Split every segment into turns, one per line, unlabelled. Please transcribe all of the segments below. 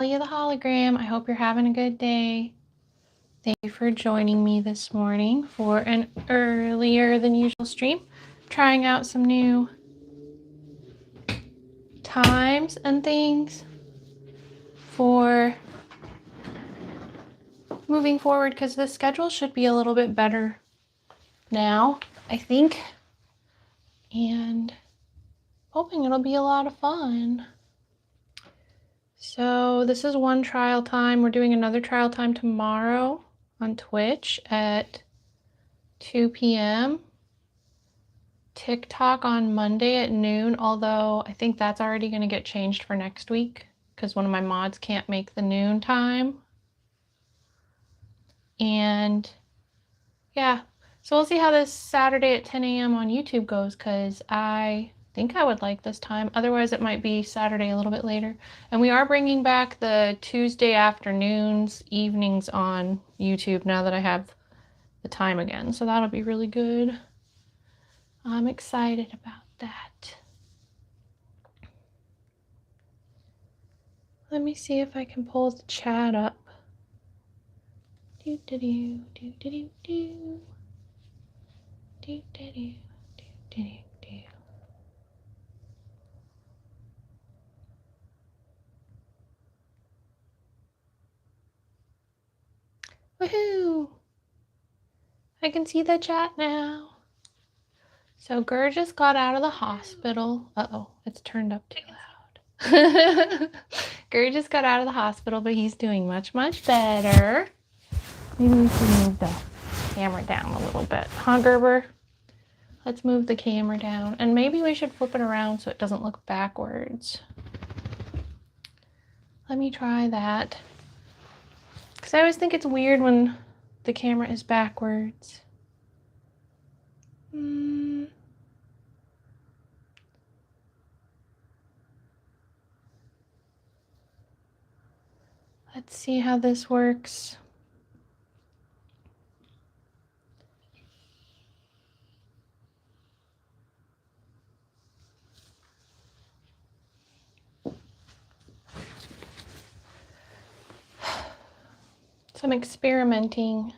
Dahlia the Hologram. I hope you're having a good day. Thank you for joining me this morning for an earlier than usual stream. Trying out some new times and things for moving forward because the schedule should be a little bit better now, I think. And hoping it'll be a lot of fun. So this is one trial time. We're doing another trial time tomorrow on Twitch at 2 p.m. TikTok on Monday at noon, although I think that's already going to get changed for next week because one of my mods can't make the noon time. And yeah, so we'll see how this Saturday at 10 a.m. on YouTube goes because I think I would like this time. Otherwise, it might be Saturday a little bit later. And we are bringing back the Tuesday afternoons, evenings on YouTube now that I have the time again. So that'll be really good. I'm excited about that. Let me see if I can pull the chat up. Do do do do do do do do do do do do. Woohoo! I can see the chat now. So Gir just got out of the hospital. Uh-oh, it's turned up too loud. Gir just got out of the hospital, but he's doing much, much better. Maybe we should move the camera down a little bit. Huh, Gerber? Let's move the camera down. And maybe we should flip it around so it doesn't look backwards. Let me try that. Because I always think it's weird when the camera is backwards. Let's see how this works. So I'm experimenting.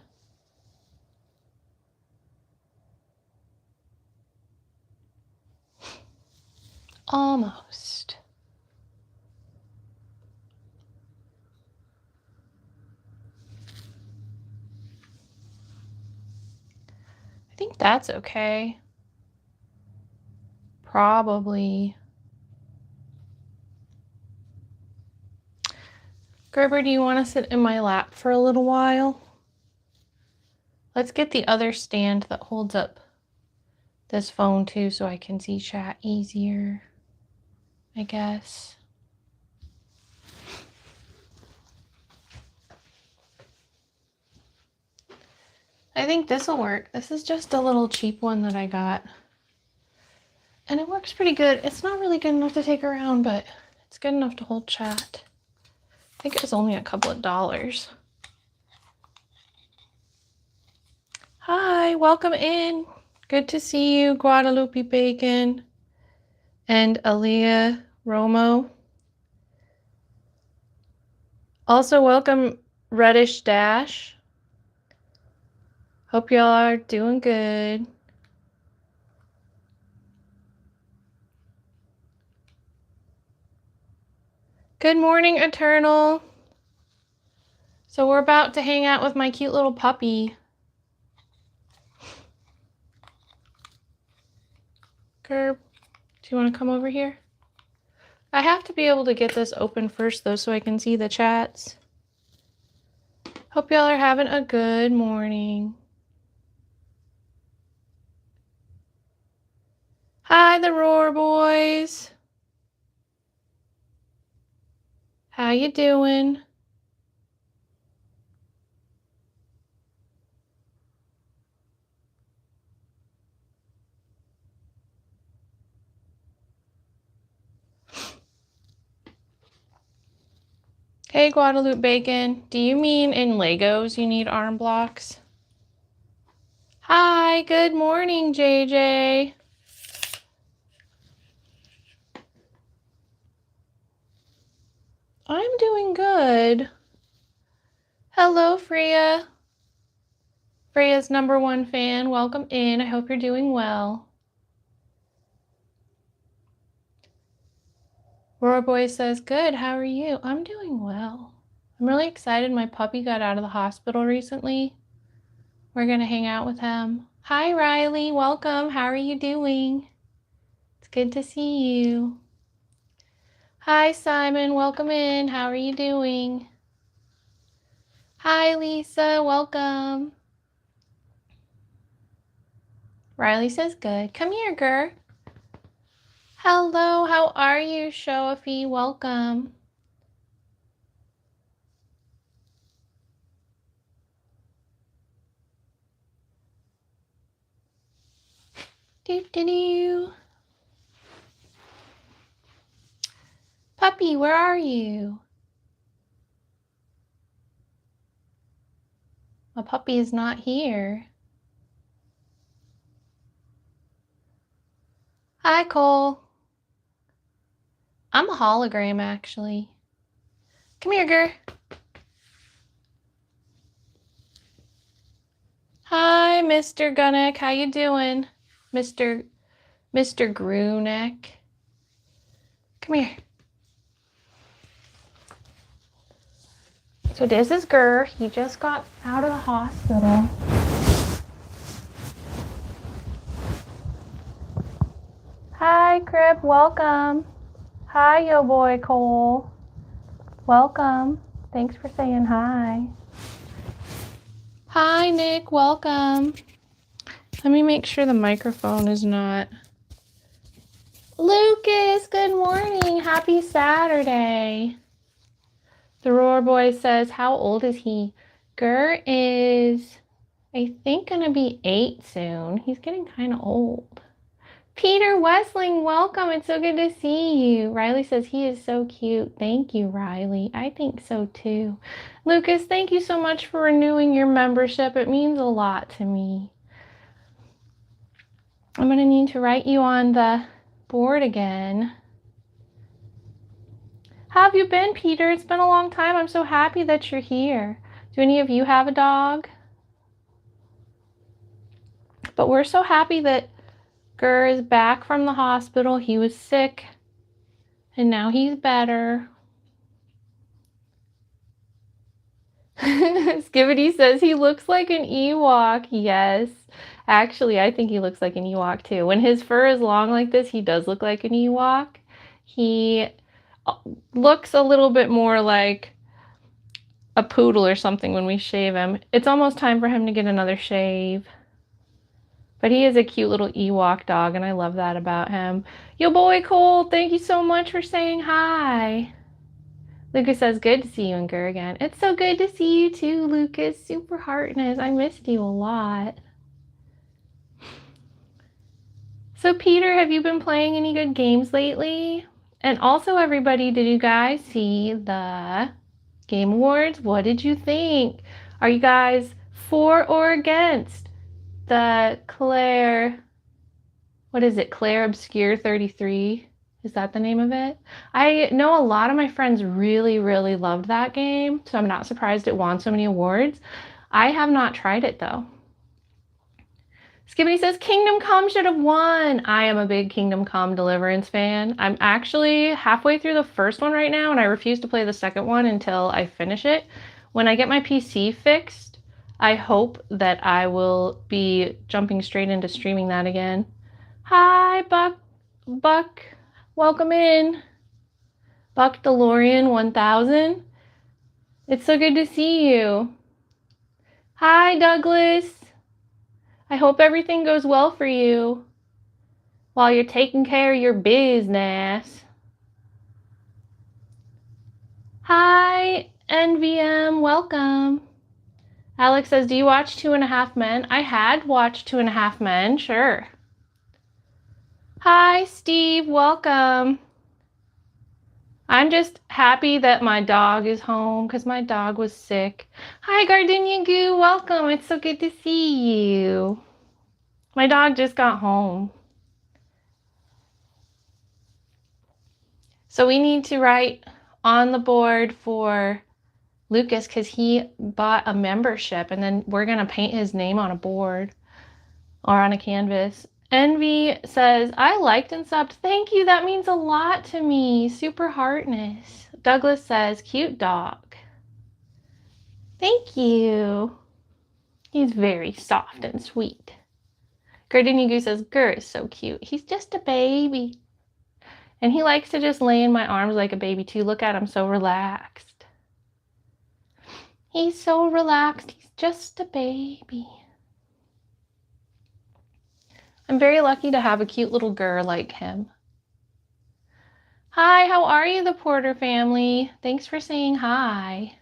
Almost. I think that's okay. Probably. Gerber, do you want to sit in my lap for a little while? Let's get the other stand that holds up this phone too so I can see chat easier, I guess. I think this will work. This is just a little cheap one that I got. And it works pretty good. It's not really good enough to take around, but it's good enough to hold chat. I think it was only a couple of dollars. Hi, welcome in. Good to see you, Guadalupe Bacon and Aaliyah Romo. Also, welcome Reddish Dash. Hope y'all are doing good. Good morning, Eternal. So we're about to hang out with my cute little puppy. Gerb, do you want to come over here? I have to be able to get this open first, though, so I can see the chats. Hope y'all are having a good morning. Hi, the Roar Boys. How you doing? Hey, Guadalupe Bacon. Do you mean in Legos you need arm blocks? Hi, good morning, JJ. I'm doing good. Hello, Freya. Freya's #1 fan. Welcome in. I hope you're doing well. Roar Boy says, good. How are you? I'm doing well. I'm really excited. My puppy got out of the hospital recently. We're going to hang out with him. Hi, Riley. Welcome. How are you doing? It's good to see you. Hi, Simon. Welcome in. How are you doing? Hi, Lisa. Welcome. Riley says good. Come here, Gir. Hello. How are you, Shoafi? Welcome. Do-do-do. Puppy, where are you? My puppy is not here. Hi, Cole. I'm a hologram, actually. Come here, Gir. Hi, Mr. Gunneck. How you doing? Mr. Gruneck. Come here. So this is Gir. He just got out of the hospital. Hi, Crip. Welcome. Hi, yo boy Cole. Welcome. Thanks for saying hi. Hi, Nick. Welcome. Let me make sure the microphone is not... Lucas, good morning. Happy Saturday. The Roar Boy says, how old is he? Gir is, I think, going to be 8 soon. He's getting kind of old. Peter Westling, welcome. It's so good to see you. Riley says he is so cute. Thank you, Riley. I think so too. Lucas, thank you so much for renewing your membership. It means a lot to me. I'm going to need to write you on the board again. How have you been, Peter? It's been a long time. I'm so happy that you're here. Do any of you have a dog? But we're so happy that Gir is back from the hospital. He was sick, and now he's better. Skibidi says he looks like an Ewok. Yes. Actually, I think he looks like an Ewok too. When his fur is long like this, he does look like an Ewok. He looks a little bit more like a poodle or something when we shave him. It's almost time for him to get another shave. But he is a cute little Ewok dog, and I love that about him. Yo boy Cole, thank you so much for saying hi. Lucas says, good to see you and Gir again. It's so good to see you too, Lucas. Super heartness. I missed you a lot. So Peter, have you been playing any good games lately? And also everybody, did you guys see the Game Awards? What did you think? Are you guys for or against the Claire Obscure 33? Is that the name of it? I know a lot of my friends really, really loved that game, so I'm not surprised it won so many awards. I have not tried it though. Skippy says Kingdom Come should have won. I am a big Kingdom Come Deliverance fan. I'm actually halfway through the first one right now, and I refuse to play the second one until I finish it. When I get my PC fixed, I hope that I will be jumping straight into streaming that again. Hi, Buck. Welcome in. Buck DeLorean 1000. It's so good to see you. Hi, Douglas. I hope everything goes well for you while you're taking care of your business. Hi, NVM. Welcome. Alex says, do you watch 2.5 Men? I had watched 2.5 Men, sure. Hi, Steve. Welcome. I'm just happy that my dog is home because my dog was sick. Hi, Gardenia Goo. Welcome. It's so good to see you. My dog just got home. So we need to write on the board for Lucas because he bought a membership, and then we're going to paint his name on a board or on a canvas. Envy says, I liked and subbed. Thank you. That means a lot to me. Super heartness. Douglas says, cute dog. Thank you. He's very soft and sweet. Gardenia Goose says, Gir is so cute. He's just a baby. And he likes to just lay in my arms like a baby too. Look at him, so relaxed. He's so relaxed. He's just a baby. I'm very lucky to have a cute little Gir like him. Hi, how are you, the Porter family? Thanks for saying hi.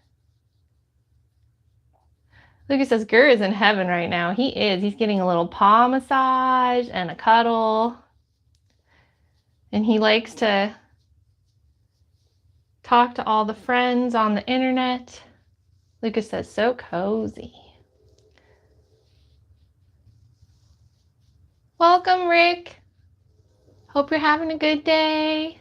Lucas says, Gir is in heaven right now. He is. He's getting a little paw massage and a cuddle. And he likes to talk to all the friends on the internet. Lucas says, so cozy. Welcome, Rick. Hope you're having a good day.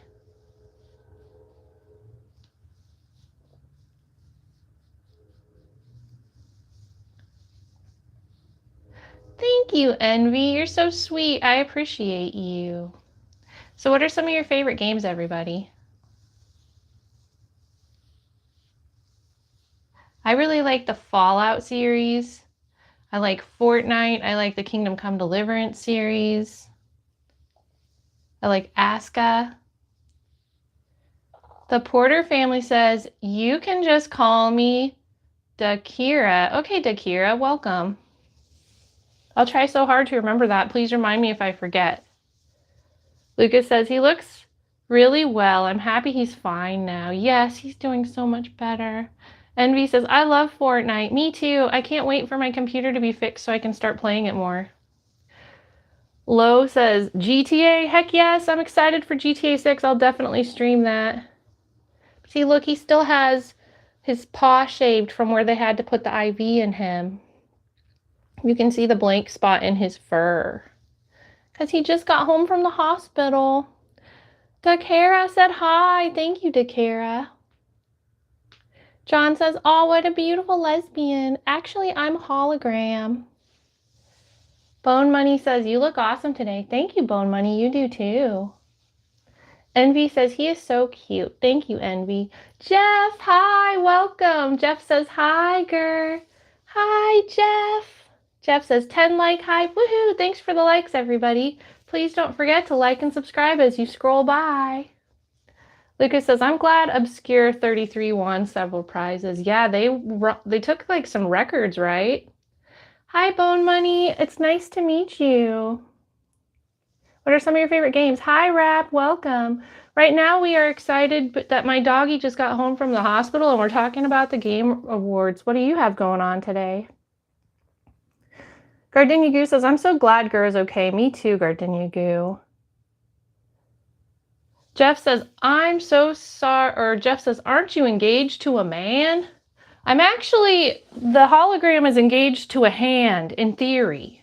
Thank you, Envy. You're so sweet. I appreciate you. So what are some of your favorite games, everybody? I really like the Fallout series. I like Fortnite. I like the Kingdom Come Deliverance series. I like Aska. The Porter family says, you can just call me Dakira. Okay, Dakira, welcome. I'll try so hard to remember that. Please remind me if I forget. Lucas says, he looks really well. I'm happy he's fine now. Yes, he's doing so much better. Envy says, I love Fortnite. Me too. I can't wait for my computer to be fixed so I can start playing it more. Lo says, GTA? Heck yes, I'm excited for GTA 6. I'll definitely stream that. See, look, he still has his paw shaved from where they had to put the IV in him. You can see the blank spot in his fur. Because he just got home from the hospital. Dakara said hi. Thank you, Dakara. John says, oh, what a beautiful lesbian. Actually, I'm Hologram. Bone Money says, you look awesome today. Thank you, Bone Money. You do too. Envy says, he is so cute. Thank you, Envy. Jeff, hi, welcome. Jeff says, hi, Gir. Hi, Jeff. Jeff says, 10 like hype. Woohoo, thanks for the likes, everybody. Please don't forget to like and subscribe as you scroll by. Lucas says, I'm glad Obscure 33 won several prizes. Yeah, they took like some records, right? Hi, Bone Money. It's nice to meet you. What are some of your favorite games? Hi, Rap. Welcome. Right now, we are excited that my doggy just got home from the hospital, and we're talking about the game awards. What do you have going on today? Gardenia Goo says, I'm so glad Gir is okay. Me too, Gardenia Goo. Jeff says, I'm so sorry, or Jeff says, aren't you engaged to a man? I'm actually, the hologram is engaged to a hand, in theory.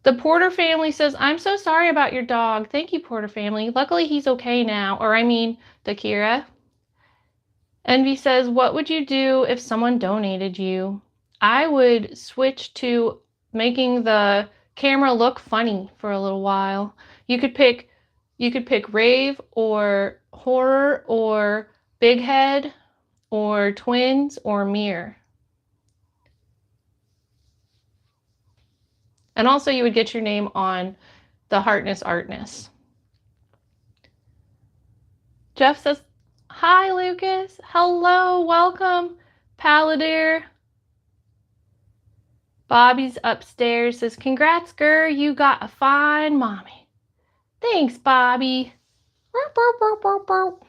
The Porter family says, I'm so sorry about your dog. Thank you, Porter family. Luckily, he's okay now. Or I mean, Dakira. Envy says, what would you do if someone donated you? I would switch to making the camera look funny for a little while. You could pick rave or horror or big head or twins or mirror. And also you would get your name on the Heartness Artness. Jeff says, hi, Lucas. Hello, welcome, Palladir. Bobby's upstairs says, congrats, Gir. You got a fine mommy. Thanks, Bobby. Burp, burp, burp, burp, burp.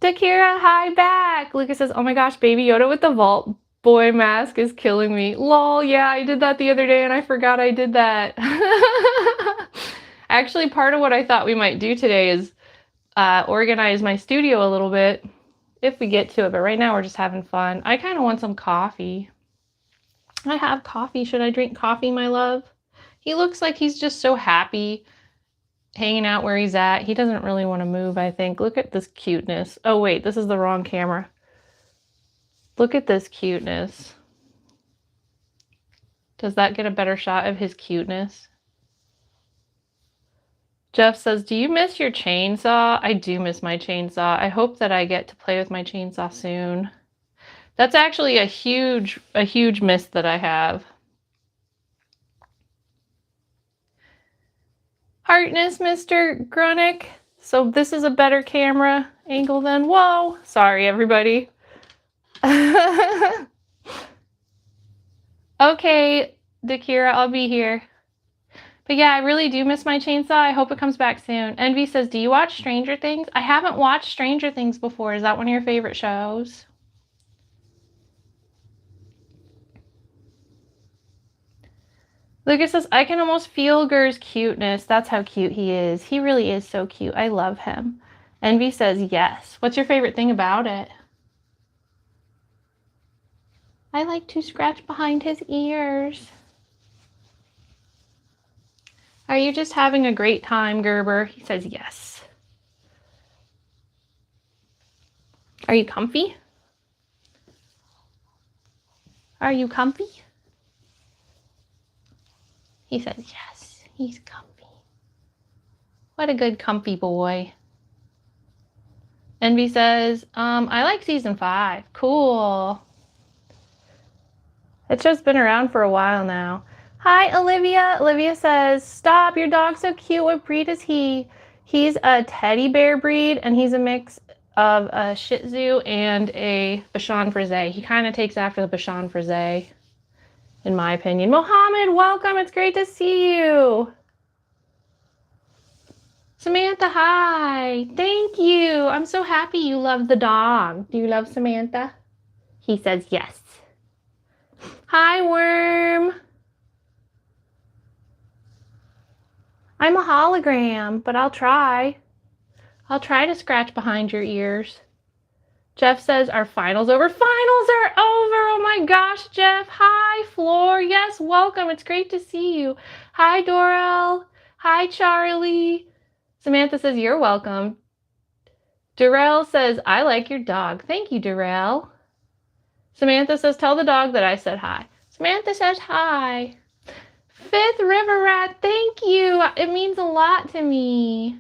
Dakira, hi back. Lucas says, oh my gosh, Baby Yoda with the Vault Boy mask is killing me. Lol, yeah, I did that the other day and I forgot I did that. Actually, part of what I thought we might do today is organize my studio a little bit if we get to it, but right now we're just having fun. I kind of want some coffee. I have coffee. Should I drink coffee, my love? He looks like he's just so happy hanging out where he's at. He doesn't really want to move, I think. Look at this cuteness. Oh, wait, this is the wrong camera. Look at this cuteness. Does that get a better shot of his cuteness? Jeff says, do you miss your chainsaw? I do miss my chainsaw. I hope that I get to play with my chainsaw soon. That's actually a huge miss that I have. Heartness, Mr. Grunick. So this is a better camera angle than, whoa. Sorry, everybody. Okay, Dakira, I'll be here. But yeah, I really do miss my chainsaw. I hope it comes back soon. Envy says, do you watch Stranger Things? I haven't watched Stranger Things before. Is that one of your favorite shows? Lucas says, I can almost feel Gur's cuteness. That's how cute he is. He really is so cute. I love him. Envy says, yes. What's your favorite thing about it? I like to scratch behind his ears. Are you just having a great time, Gerber? He says, yes. Are you comfy? Are you comfy? He says, yes, he's comfy. What a good comfy boy. Envy says, I like season 5. Cool. It's just been around for a while now. Hi, Olivia. Olivia says, stop, your dog's so cute. What breed is he? He's a teddy bear breed, and he's a mix of a Shih Tzu and a Bichon Frise. He kind of takes after the Bichon Frise, in my opinion. Mohammed, welcome. It's great to see you. Samantha, hi. Thank you. I'm so happy you love the dog. Do you love Samantha? He says yes. Hi, Worm. I'm a hologram, but I'll try. I'll try to scratch behind your ears. Jeff says, are finals over? Finals are over! Oh my gosh, Jeff. Hi, Floor. Yes, welcome. It's great to see you. Hi, Dorel. Hi, Charlie. Samantha says, you're welcome. Darrell says, I like your dog. Thank you, Darrell. Samantha says, tell the dog that I said hi. Samantha says hi. Fifth River Rat, thank you. It means a lot to me.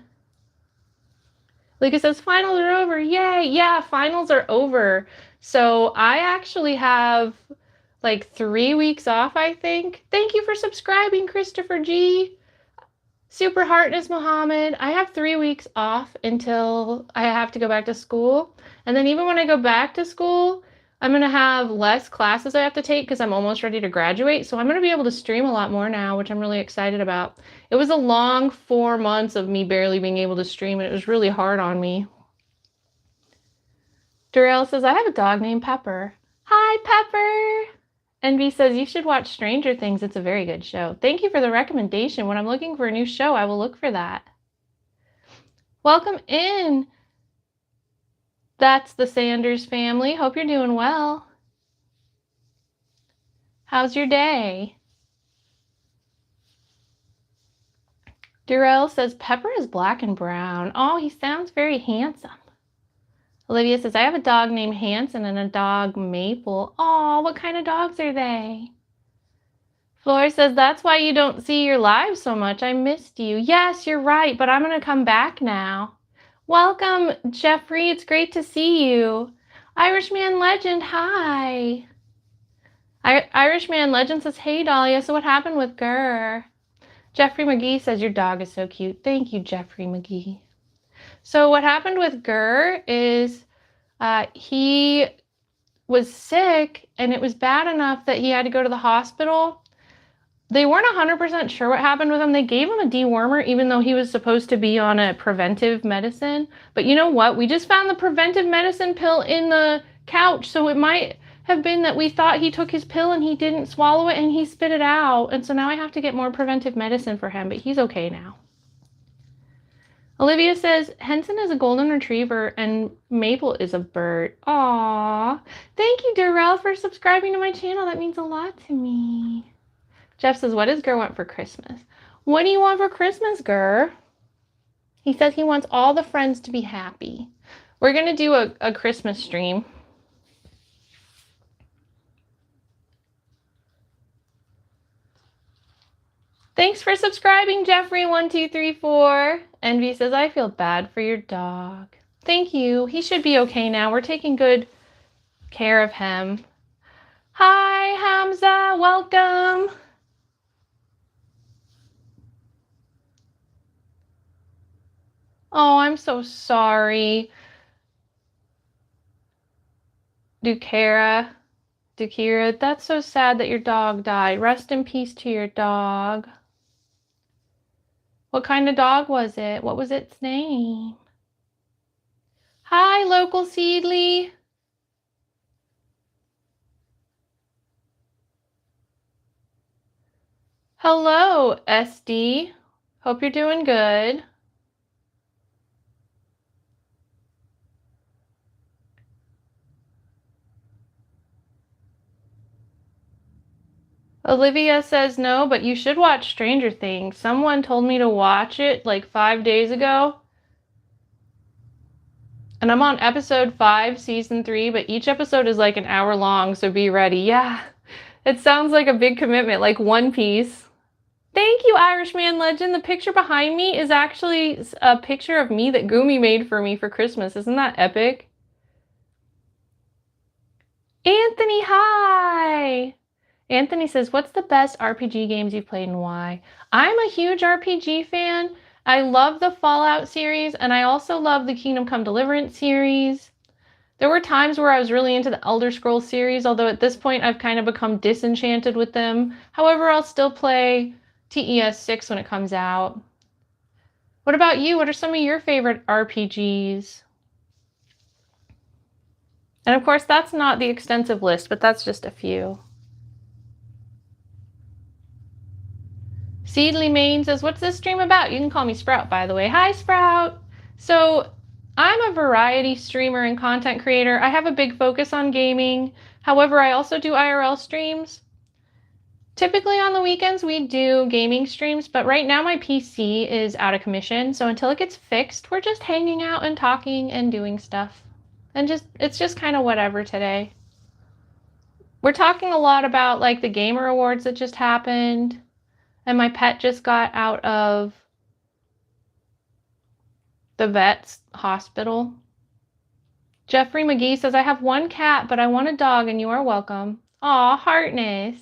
Lucas says, finals are over. Yay. Yeah, finals are over. So I actually have like 3 weeks off, I think. Thank you for subscribing, Christopher G. Super Heartness Mohammed. I have 3 weeks off until I have to go back to school. And then even when I go back to school, I'm going to have less classes I have to take because I'm almost ready to graduate. So I'm going to be able to stream a lot more now, which I'm really excited about. It was a long 4 months of me barely being able to stream, and it was really hard on me. Darrell says, I have a dog named Pepper. Hi, Pepper. Envy says, you should watch Stranger Things. It's a very good show. Thank you for the recommendation. When I'm looking for a new show, I will look for that. Welcome in. That's the Sanders family. Hope you're doing well. How's your day? Durrell says, Pepper is black and brown. Oh, he sounds very handsome. Olivia says, I have a dog named Hanson and a dog Maple. Oh, what kind of dogs are they? Flora says, that's why you don't see your lives so much. I missed you. Yes, you're right, but I'm going to come back now. Welcome, Jeffrey. It's great to see you. Irishman Legend, hi. Irishman Legend says, hey, Dahlia, so what happened with Gir? Jeffrey McGee says, your dog is so cute. Thank you, Jeffrey McGee. So what happened with Gir is he was sick, and it was bad enough that he had to go to the hospital. They weren't 100% sure what happened with him. They gave him a dewormer, even though he was supposed to be on a preventive medicine. But you know what? We just found the preventive medicine pill in the couch, so it might have been that we thought he took his pill and he didn't swallow it and he spit it out. And so now I have to get more preventive medicine for him, but he's okay now. Olivia says, Henson is a golden retriever and Maple is a bird. Aww. Thank you, Darrell, for subscribing to my channel. That means a lot to me. Jeff says, what does Gir want for Christmas? What do you want for Christmas, Gir? He says he wants all the friends to be happy. We're going to do a Christmas stream. Thanks for subscribing, Jeffrey1234. Envy says, I feel bad for your dog. Thank you. He should be okay now. We're taking good care of him. Hi, Hamza. Welcome. Oh, I'm so sorry. Dukira, that's so sad that your dog died. Rest in peace to your dog. What kind of dog was it? What was its name? Hi, local Seedly. Hello, SD. Hope you're doing good. Olivia says no, but you should watch Stranger Things. Someone told me to watch it like 5 days ago. And I'm on episode 5, season 3, but each episode is like an hour long, so be ready. Yeah, it sounds like a big commitment, like One Piece. Thank you, Irishman Legend. The picture behind me is actually a picture of me that Gumi made for me for Christmas. Isn't that epic? Anthony, hi! Anthony says, what's the best RPG games you've played and why? I'm a huge RPG fan. I love the Fallout series, and I also love the Kingdom Come Deliverance series. There were times where I was really into the Elder Scrolls series, although at this point I've kind of become disenchanted with them. However, I'll still play TES 6 when it comes out. What about you? What are some of your favorite RPGs? And of course, that's not the extensive list, but that's just a few. Seedly Main says, what's this stream about? You can call me Sprout, by the way. Hi, Sprout. So I'm a variety streamer and content creator. I have a big focus on gaming. However, I also do IRL streams. Typically on the weekends, we do gaming streams, but right now my PC is out of commission. So until it gets fixed, we're just hanging out and talking and doing stuff. And it's just kind of whatever today. We're talking a lot about like the Gamer Awards that just happened. And my pet just got out of the vet's hospital. Jeffrey McGee says, I have one cat, but I want a dog and you are welcome. Aw, Heartness.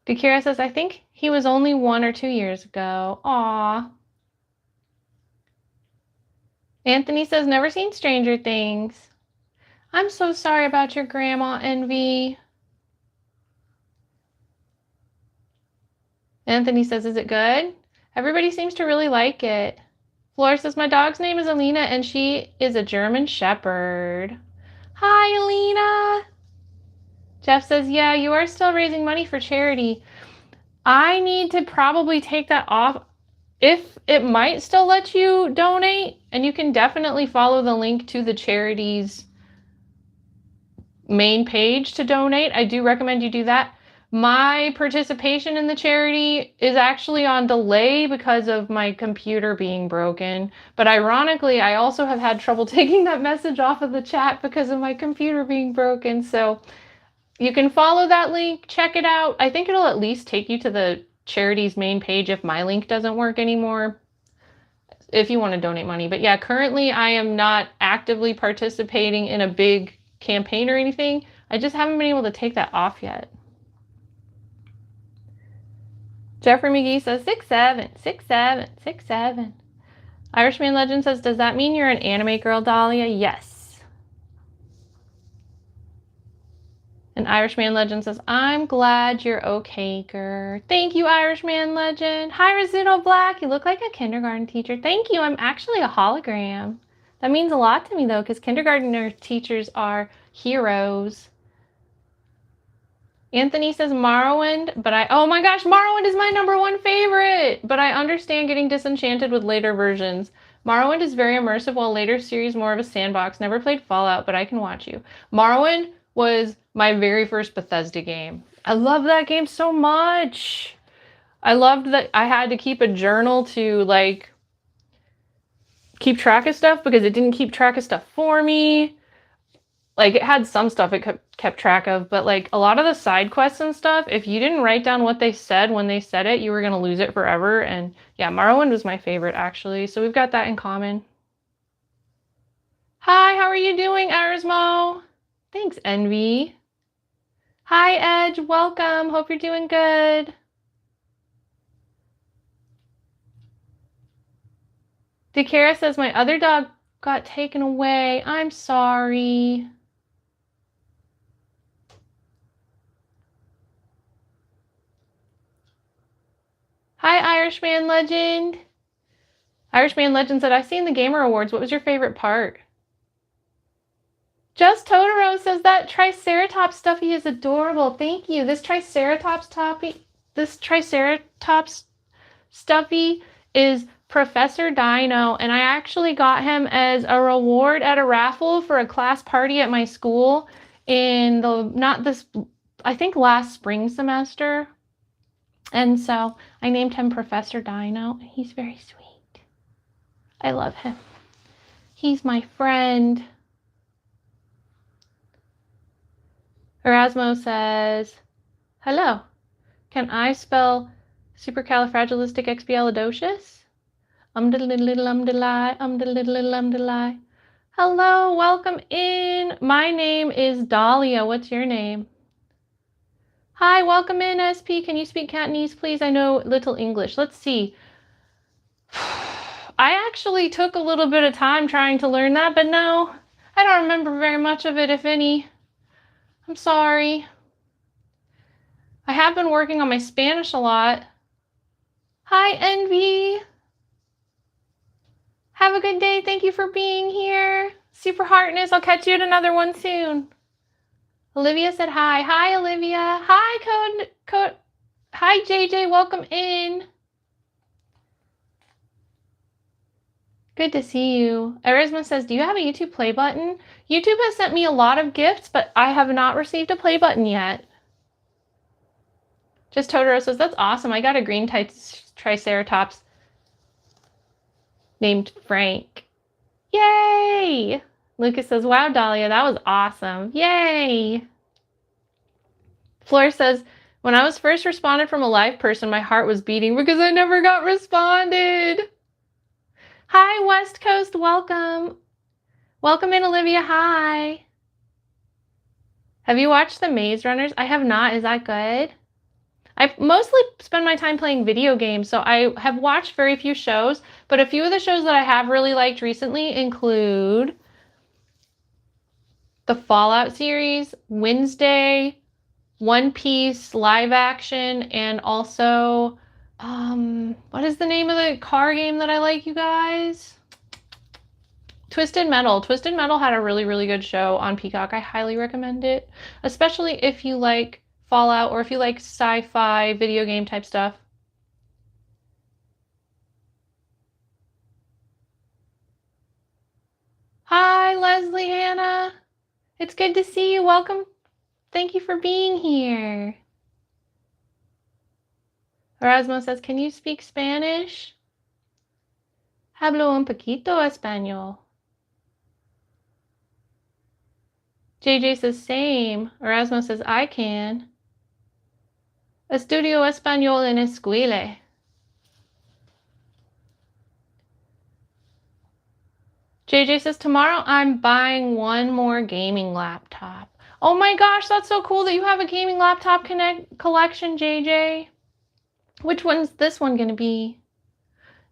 Dukira says, I think he was only 1 or 2 years ago. Aw. Anthony says, never seen Stranger Things. I'm so sorry about your grandma, Envy. Anthony says, is it good? Everybody seems to really like it. Flora says, my dog's name is Alina and she is a German Shepherd. Hi, Alina. Jeff says, yeah, you are still raising money for charity. I need to probably take that off. If it might still let you donate, and you can definitely follow the link to the charity's main page to donate. I do recommend you do that. My participation in the charity is actually on delay because of my computer being broken. But ironically, I also have had trouble taking that message off of the chat because of my computer being broken. So you can follow that link, check it out. I think it'll at least take you to the charity's main page if my link doesn't work anymore, if you want to donate money. But yeah, currently I am not actively participating in a big campaign or anything. I just haven't been able to take that off yet. Jeffrey McGee says 6'7", 6'7", 6'7". Irishman Legend says, does that mean you're an anime girl, Dahlia? Yes. And Irishman Legend says, I'm glad you're okay, Gir. Thank you, Irishman Legend. Hi, Rosino Black. You look like a kindergarten teacher. Thank you. I'm actually a hologram. That means a lot to me, though, because kindergartner teachers are heroes. Anthony says Morrowind, but oh my gosh, Morrowind is my #1 favorite. But I understand getting disenchanted with later versions. Morrowind is very immersive, while later series more of a sandbox. Never played Fallout, but I can watch you. Morrowind was my very first Bethesda game. I love that game so much. I loved that I had to keep a journal to like keep track of stuff because it didn't keep track of stuff for me. Like it had some stuff it kept track of, but like a lot of the side quests and stuff, if you didn't write down what they said when they said it, you were going to lose it forever. And yeah, Morrowind was my favorite actually. So we've got that in common. Hi, how are you doing, Arismo? Thanks, Envy. Hi, Edge. Welcome. Hope you're doing good. Dakara says, my other dog got taken away. I'm sorry. Hi, Irishman Legend. Irishman Legend said, I seen the Gamer Awards. What was your favorite part? Just Totoro says that Triceratops stuffy is adorable. Thank you. This Triceratops stuffy is Professor Dino, and I actually got him as a reward at a raffle for a class party at my school in I think last spring semester. And so I named him Professor Dino. He's very sweet. I love him. He's my friend. Erasmo says, hello. Can I spell supercalifragilisticexpialidocious? Umdiddle-diddle-umdiddle-I. Hello, welcome in. My name is Dahlia. What's your name? Hi, welcome in, SP. Can you speak Cantonese, please? I know little English. Let's see. I actually took a little bit of time trying to learn that, but no, I don't remember very much of it, if any. I'm sorry. I have been working on my Spanish a lot. Hi, Envy. Have a good day. Thank you for being here. Super Heartness. I'll catch you at another one soon. Olivia said hi. Hi, Olivia. Hi, Code. Hi, JJ. Welcome in. Good to see you. Erisma says, do you have a YouTube play button? YouTube has sent me a lot of gifts, but I have not received a play button yet. Just Totoro says, that's awesome. I got a green Triceratops named Frank. Yay! Lucas says, wow, Dahlia, that was awesome. Yay! Flor says, when I was first responded from a live person, my heart was beating because I never got responded. Hi, West Coast. Welcome. Welcome in, Olivia. Hi. Have you watched The Maze Runners? I have not. Is that good? I mostly spend my time playing video games, so I have watched very few shows, but a few of the shows that I have really liked recently include the Fallout series, Wednesday, One Piece live action, and also, what is the name of the car game that I like, you guys? Twisted Metal. Twisted Metal had a really, really good show on Peacock. I highly recommend it, especially if you like Fallout or if you like sci-fi video game type stuff. Hi, Leslie Hannah. It's good to see you. Welcome. Thank you for being here. Erasmo says, can you speak Spanish? Hablo un poquito español. JJ says, same. Erasmo says, I can. Estudio español en escuela. JJ says, tomorrow I'm buying one more gaming laptop. Oh my gosh, that's so cool that you have a gaming laptop collection, JJ. Which one's this one gonna be?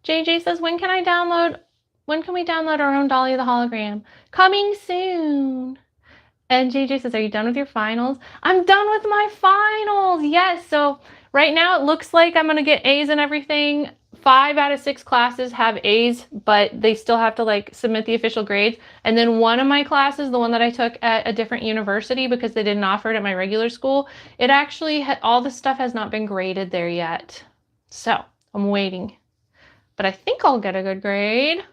JJ says, when can we download our own Dahlia the Hologram? Coming soon. And JJ says, are you done with your finals? I'm done with my finals. Yes. So right now it looks like I'm going to get A's and everything. 5 out of 6 classes have A's, but they still have to like submit the official grades. And then one of my classes, the one that I took at a different university because they didn't offer it at my regular school, it actually all the stuff has not been graded there yet. So I'm waiting, but I think I'll get a good grade.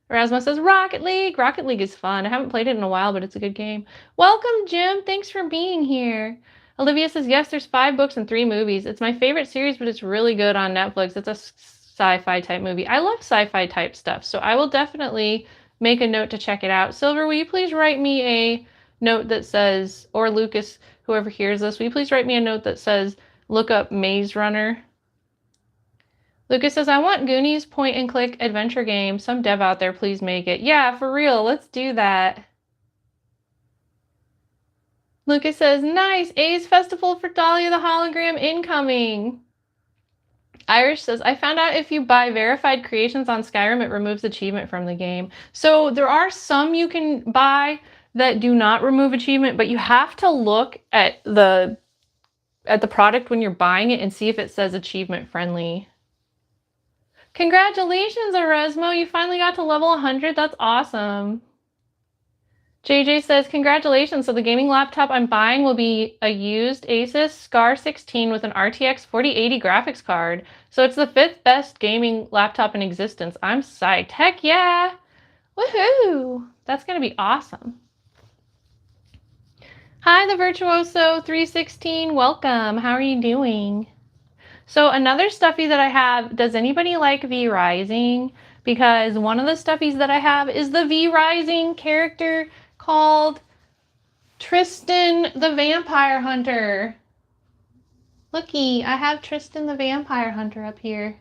Erasmus says Rocket League. Rocket League is fun. I haven't played it in a while, but it's a good game. Welcome, Jim. Thanks for being here. Olivia says, yes, there's 5 books and 3 movies. It's my favorite series, but it's really good on Netflix. It's a sci-fi type movie. I love sci-fi type stuff, so I will definitely make a note to check it out. Silver, will you please write me a note that says, or Lucas, whoever hears this, will you please write me a note that says, look up Maze Runner? Lucas says, I want Goonies point and click adventure game. Some dev out there, please make it. Yeah, for real. Let's do that. Lucas says, nice. A's Festival for Dahlia the Hologram incoming. Irish says, I found out if you buy verified creations on Skyrim, it removes achievement from the game. So there are some you can buy that do not remove achievement, but you have to look at the product when you're buying it and see if it says achievement friendly. Congratulations, Oresmo. You finally got to level 100. That's awesome. JJ says, congratulations. So the gaming laptop I'm buying will be a used Asus Scar 16 with an RTX 4080 graphics card. So it's the 5th best gaming laptop in existence. I'm psyched. Heck yeah. Woohoo. That's going to be awesome. Hi, the Virtuoso 316. Welcome. How are you doing? So another stuffy that I have, does anybody like V Rising? Because one of the stuffies that I have is the V Rising character called Tristan the Vampire Hunter. Looky, I have Tristan the Vampire Hunter up here.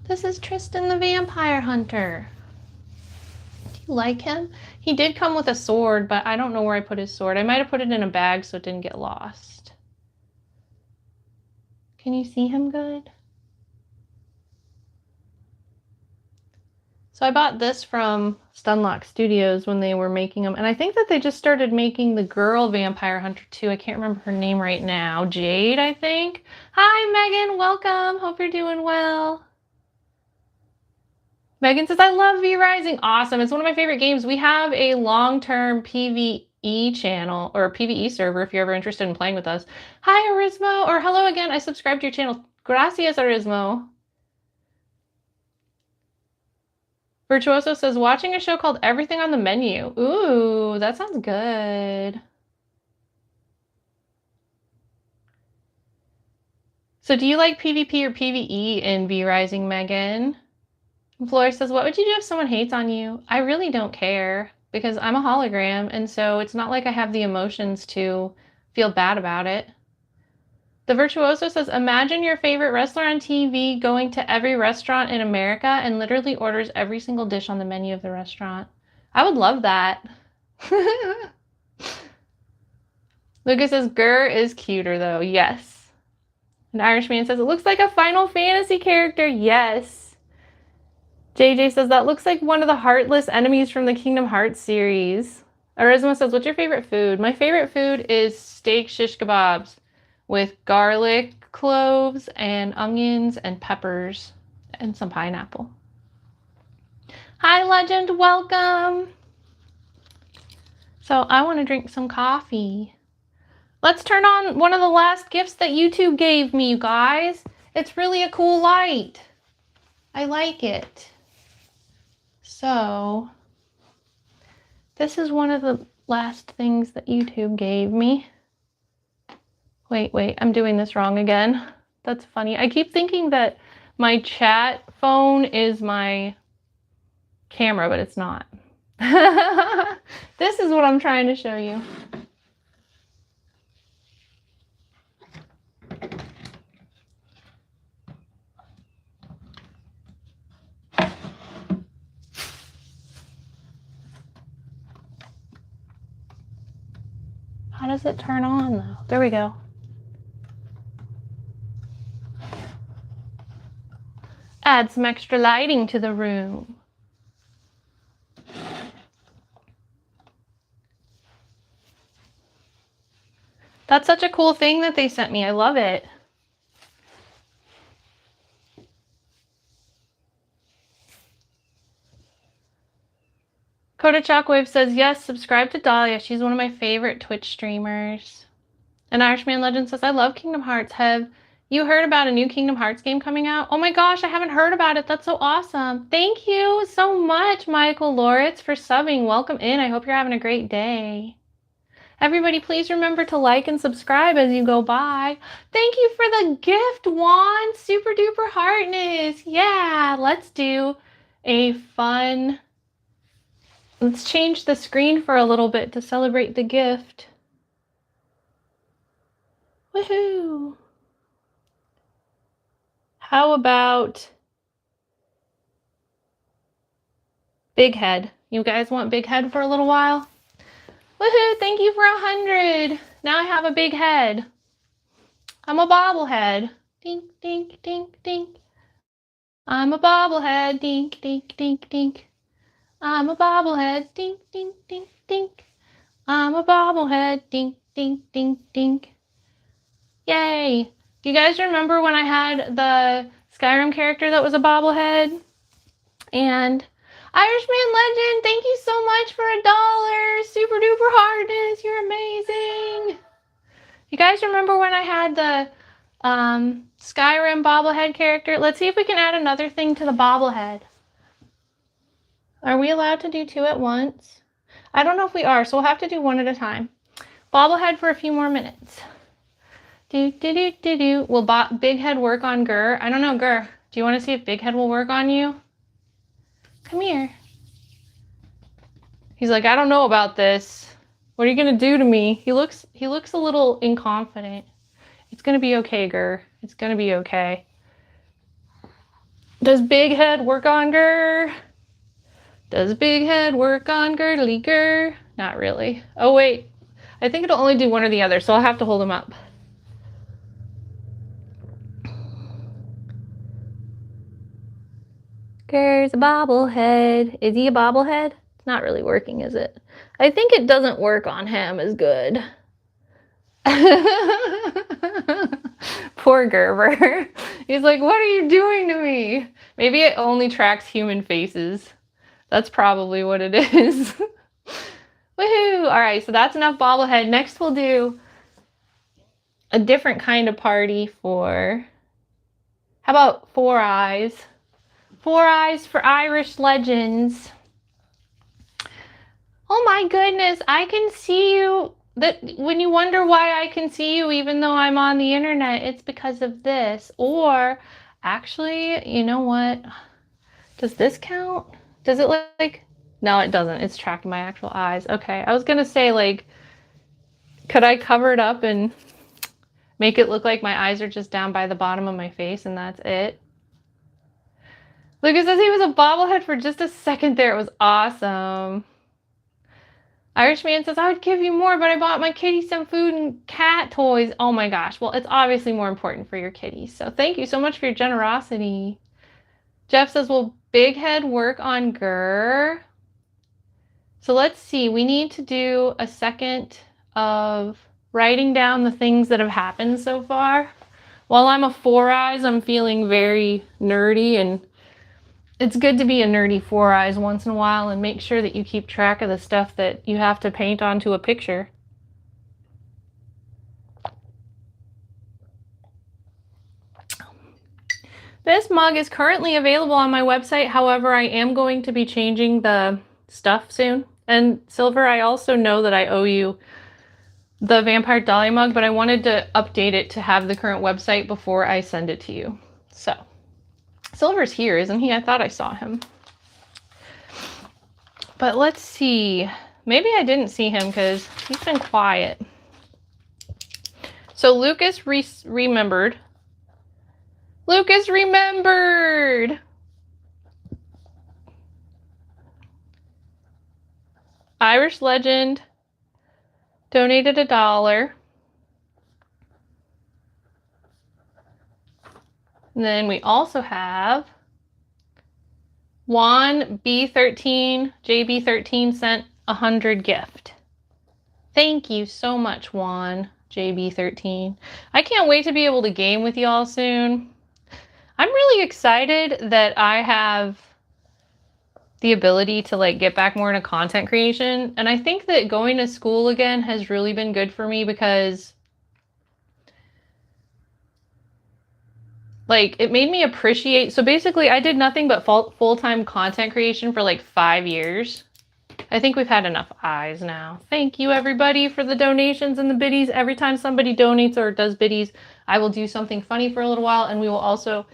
This is Tristan the Vampire Hunter. Do you like him? He did come with a sword, but I don't know where I put his sword. I might have put it in a bag so it didn't get lost. Can you see him good? So I bought this from Stunlock Studios when they were making them. And I think that they just started making the girl Vampire Hunter too. I can't remember her name right now. Jade, I think. Hi, Megan. Welcome. Hope you're doing well. Megan says, I love V Rising. Awesome. It's one of my favorite games. We have a long-term PvE channel or PvE server if you're ever interested in playing with us. Hi, Arismo. Or hello again. I subscribed to your channel. Gracias, Arismo. Virtuoso says, watching a show called Everything on the Menu. Ooh, that sounds good. So do you like PvP or PvE in V Rising, Megan? Floor says, what would you do if someone hates on you? I really don't care because I'm a hologram, and so it's not like I have the emotions to feel bad about it. The Virtuoso says, imagine your favorite wrestler on TV going to every restaurant in America and literally orders every single dish on the menu of the restaurant. I would love that. Lucas says, Gir is cuter though. Yes. An Irishman says, it looks like a Final Fantasy character. Yes. JJ says, that looks like one of the heartless enemies from the Kingdom Hearts series. Arizma says, what's your favorite food? My favorite food is steak shish kebabs with garlic, cloves, and onions, and peppers, and some pineapple. Hi, Legend. Welcome. So I want to drink some coffee. Let's turn on one of the last gifts that YouTube gave me, you guys. It's really a cool light. I like it. So this is one of the last things that YouTube gave me. Wait, I'm doing this wrong again. That's funny. I keep thinking that my chat phone is my camera, but it's not. This is what I'm trying to show you. How does it turn on though? There we go. Add some extra lighting to the room. That's such a cool thing that they sent me. I love it. Coda Shockwave says, yes, subscribe to Dahlia. She's one of my favorite Twitch streamers. And Irishman Legend says, I love Kingdom Hearts. Have You heard about a new Kingdom Hearts game coming out? Oh my gosh, I haven't heard about it. That's so awesome. Thank you so much, Michael Loritz, for subbing. Welcome in. I hope you're having a great day. Everybody, please remember to like and subscribe as you go by. Thank you for the gift, Juan. Super duper heartness. Yeah, let's do a fun... Let's change the screen for a little bit to celebrate the gift. Woohoo! How about Big Head? You guys want Big Head for a little while? Woohoo! Thank you for 100. Now I have a big head. I'm a bobblehead. Dink, dink, dink, dink. I'm a bobblehead. Dink, dink, dink, dink. I'm a bobblehead. Dink, dink, dink, dink. I'm a bobblehead. Dink, dink, dink, dink. Yay! Do you guys remember when I had the Skyrim character that was a bobblehead? And Irishman Legend, thank you so much for $1. Super duper hardness, you're amazing. You guys remember when I had the Skyrim bobblehead character? Let's see if we can add another thing to the bobblehead. Are we allowed to do 2 at once? I don't know if we are, so we'll have to do 1 at a time. Bobblehead for a few more minutes. Do, do, do, do, do. Will Big Head work on Gir? I don't know, Gir. Do you want to see if Big Head will work on you? Come here. He's like, I don't know about this. What are you gonna do to me? He looks a little inconfident. It's gonna be okay, Gir. It's gonna be okay. Does Big Head work on Gir? Does Big Head work on Girdly Gir? Not really. Oh wait, I think it'll only do one or the other, so I'll have to hold him up. Gir's a bobblehead. Is he a bobblehead? It's not really working, is it? I think it doesn't work on him as good. Poor Gerber. He's like, what are you doing to me? Maybe it only tracks human faces. That's probably what it is. Woohoo! All right, so that's enough bobblehead. Next we'll do a different kind of party for... How about 4 eyes? 4 eyes for Irish legends. Oh my goodness, I can see you. That when you wonder why I can see you even though I'm on the internet, it's because of this. Or actually, you know what? Does this count? Does it like... No, it doesn't. It's tracking my actual eyes. Okay, I was gonna say, like, could I cover it up and make it look like my eyes are just down by the bottom of my face and that's it? Lucas says he was a bobblehead for just a second there. It was awesome. Irishman says, I would give you more, but I bought my kitty some food and cat toys. Oh my gosh. Well, it's obviously more important for your kitties. So thank you so much for your generosity. Jeff says, will Big Head work on Gir? So let's see. We need to do a second of writing down the things that have happened so far. While I'm a 4 eyes, I'm feeling very nerdy, and it's good to be a nerdy 4 eyes once in a while and make sure that you keep track of the stuff that you have to paint onto a picture. This mug is currently available on my website. However, I am going to be changing the stuff soon. And Silver, I also know that I owe you the Vampire Dahlia mug, but I wanted to update it to have the current website before I send it to you. So, Silver's here, isn't he? I thought I saw him. But let's see. Maybe I didn't see him because he's been quiet. So Lucas remembered. Lucas remembered! Irish Legend donated $1. And then we also have Juan B13, JB13 sent 100 gift. Thank you so much, Juan JB13. I can't wait to be able to game with y'all soon. I'm really excited that I have the ability to like get back more into content creation. And I think that going to school again has really been good for me because like, it made me appreciate. So basically, I did nothing but full-time content creation for like 5 years. I think we've had enough eyes now. Thank you, everybody, for the donations and the biddies. Every time somebody donates or does biddies, I will do something funny for a little while, and we will also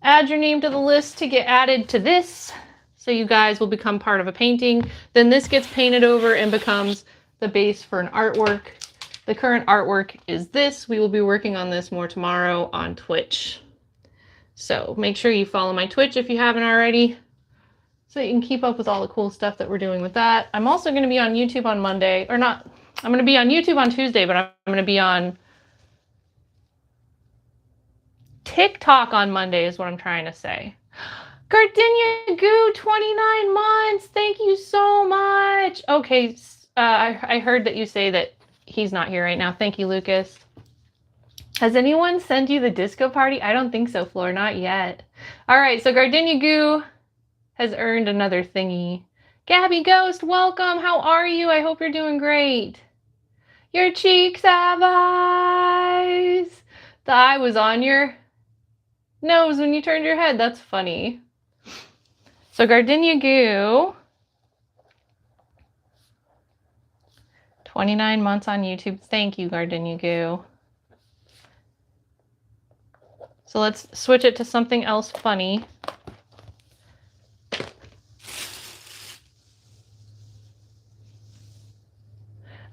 add your name to the list to get added to this. So you guys will become part of a painting. Then this gets painted over and becomes the base for an artwork. The current artwork is this. We will be working on this more tomorrow on Twitch. So make sure you follow my Twitch if you haven't already, so you can keep up with all the cool stuff that we're doing with that. I'm also going to be on YouTube on Monday, or not, I'm going to be on YouTube on Tuesday, but I'm going to be on TikTok on Monday is what I'm trying to say. Gardenia Goo, 29 months. Thank you so much. Okay, I heard that you say that he's not here right now. Thank you, Lucas. Has anyone sent you the disco party? I don't think so, Floor. Not yet. All right, so Gardenia Goo has earned another thingy. Gabby Ghost, welcome. How are you? I hope you're doing great. Your cheeks have eyes. The eye was on your nose when you turned your head. That's funny. So Gardenia Goo, 29 months on YouTube. Thank you, Gardenia Goo. So let's switch it to something else funny.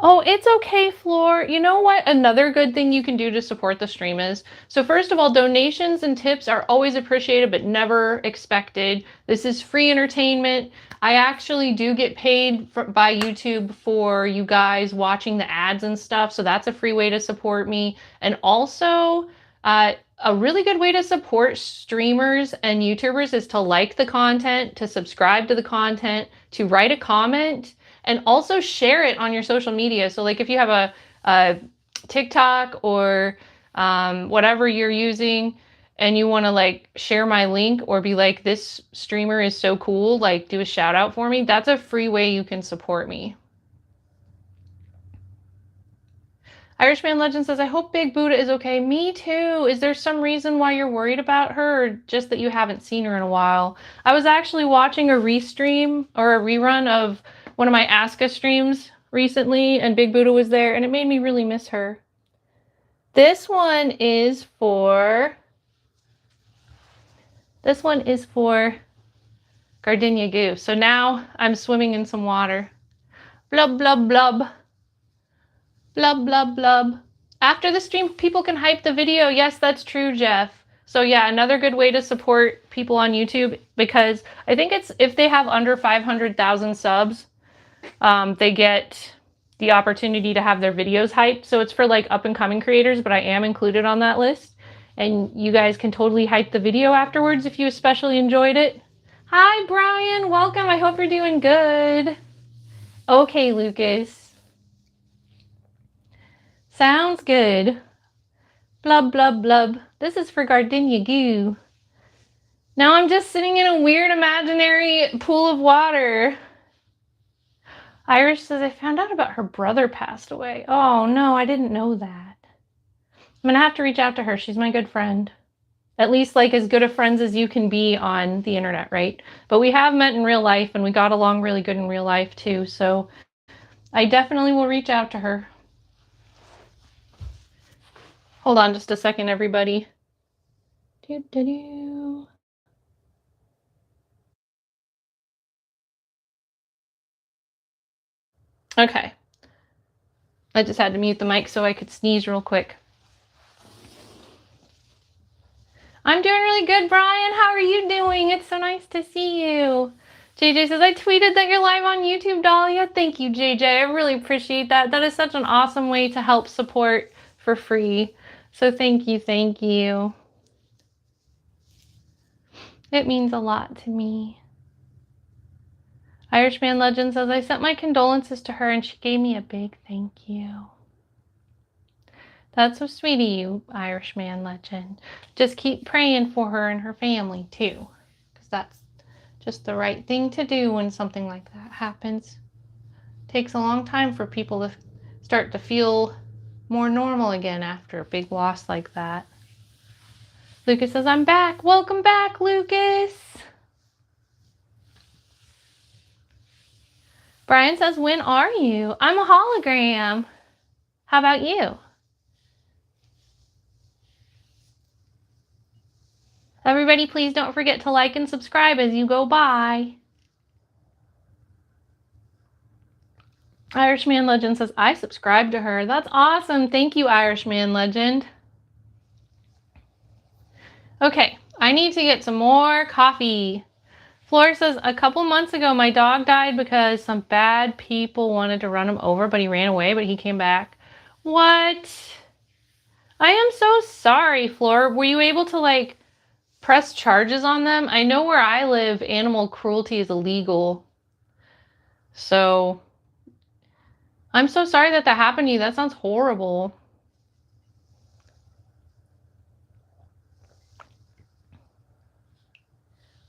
Oh, it's okay, Floor. You know what? Another good thing you can do to support the stream is, so first of all, donations and tips are always appreciated, but never expected. This is free entertainment. I actually do get paid by YouTube for you guys watching the ads and stuff, so that's a free way to support me. And also, a really good way to support streamers and YouTubers is to like the content, to subscribe to the content, to write a comment, and also share it on your social media. So like if you have a TikTok or whatever you're using and you want to like share my link or be like, this streamer is so cool, like do a shout out for me, that's a free way you can support me. Irishman Legend says, I hope Big Buddha is okay. Me too. Is there some reason why you're worried about her, or just that you haven't seen her in a while? I was actually watching a restream or a rerun of one of my Aska streams recently, and Big Buddha was there, and it made me really miss her. This one is for Gardenia Goo. So now I'm swimming in some water. Blub, blub, blub. Blub, blub, blub. After the stream, people can hype the video. Yes, that's true, Jeff. So yeah, another good way to support people on YouTube, because I think it's if they have under 500,000 subs, they get the opportunity to have their videos hyped. So it's for like up and coming creators, but I am included on that list. And you guys can totally hype the video afterwards if you especially enjoyed it. Hi, Brian. Welcome. I hope you're doing good. Okay, Lucas. Sounds good. Blub, blub, blub. This is for Gardenia Goo. Now I'm just sitting in a weird imaginary pool of water. Irish says, I found out about her brother passed away. Oh, no, I didn't know that. I'm going to have to reach out to her. She's my good friend. At least like as good of friends as you can be on the internet, right? But we have met in real life, and we got along really good in real life too. So I definitely will reach out to her. Hold on just a second, everybody. Okay. I just had to mute the mic so I could sneeze real quick. I'm doing really good, Brian. How are you doing? It's so nice to see you. JJ says, I tweeted that you're live on YouTube, Dahlia. Thank you, JJ. I really appreciate that. That is such an awesome way to help support for free. So thank you, thank you. It means a lot to me. Irishman Legend says, I sent my condolences to her and she gave me a big thank you. That's so sweet of you, Irishman Legend. Just keep praying for her and her family too, because that's just the right thing to do when something like that happens. It takes a long time for people to start to feel more normal again after a big loss like that. Lucas says, I'm back. Welcome back, Lucas. Brian says, when are you? I'm a hologram. How about you? Everybody, please don't forget to like and subscribe as you go by. Irishman Legend says, I subscribe to her. That's awesome. Thank you, Irishman Legend. Okay, I need to get some more coffee. Flora says, a couple months ago, my dog died because some bad people wanted to run him over, but he ran away, but he came back. What? I am so sorry, Flora. Were you able to, like, press charges on them? I know where I live, animal cruelty is illegal. So, I'm so sorry that happened to you. That sounds horrible.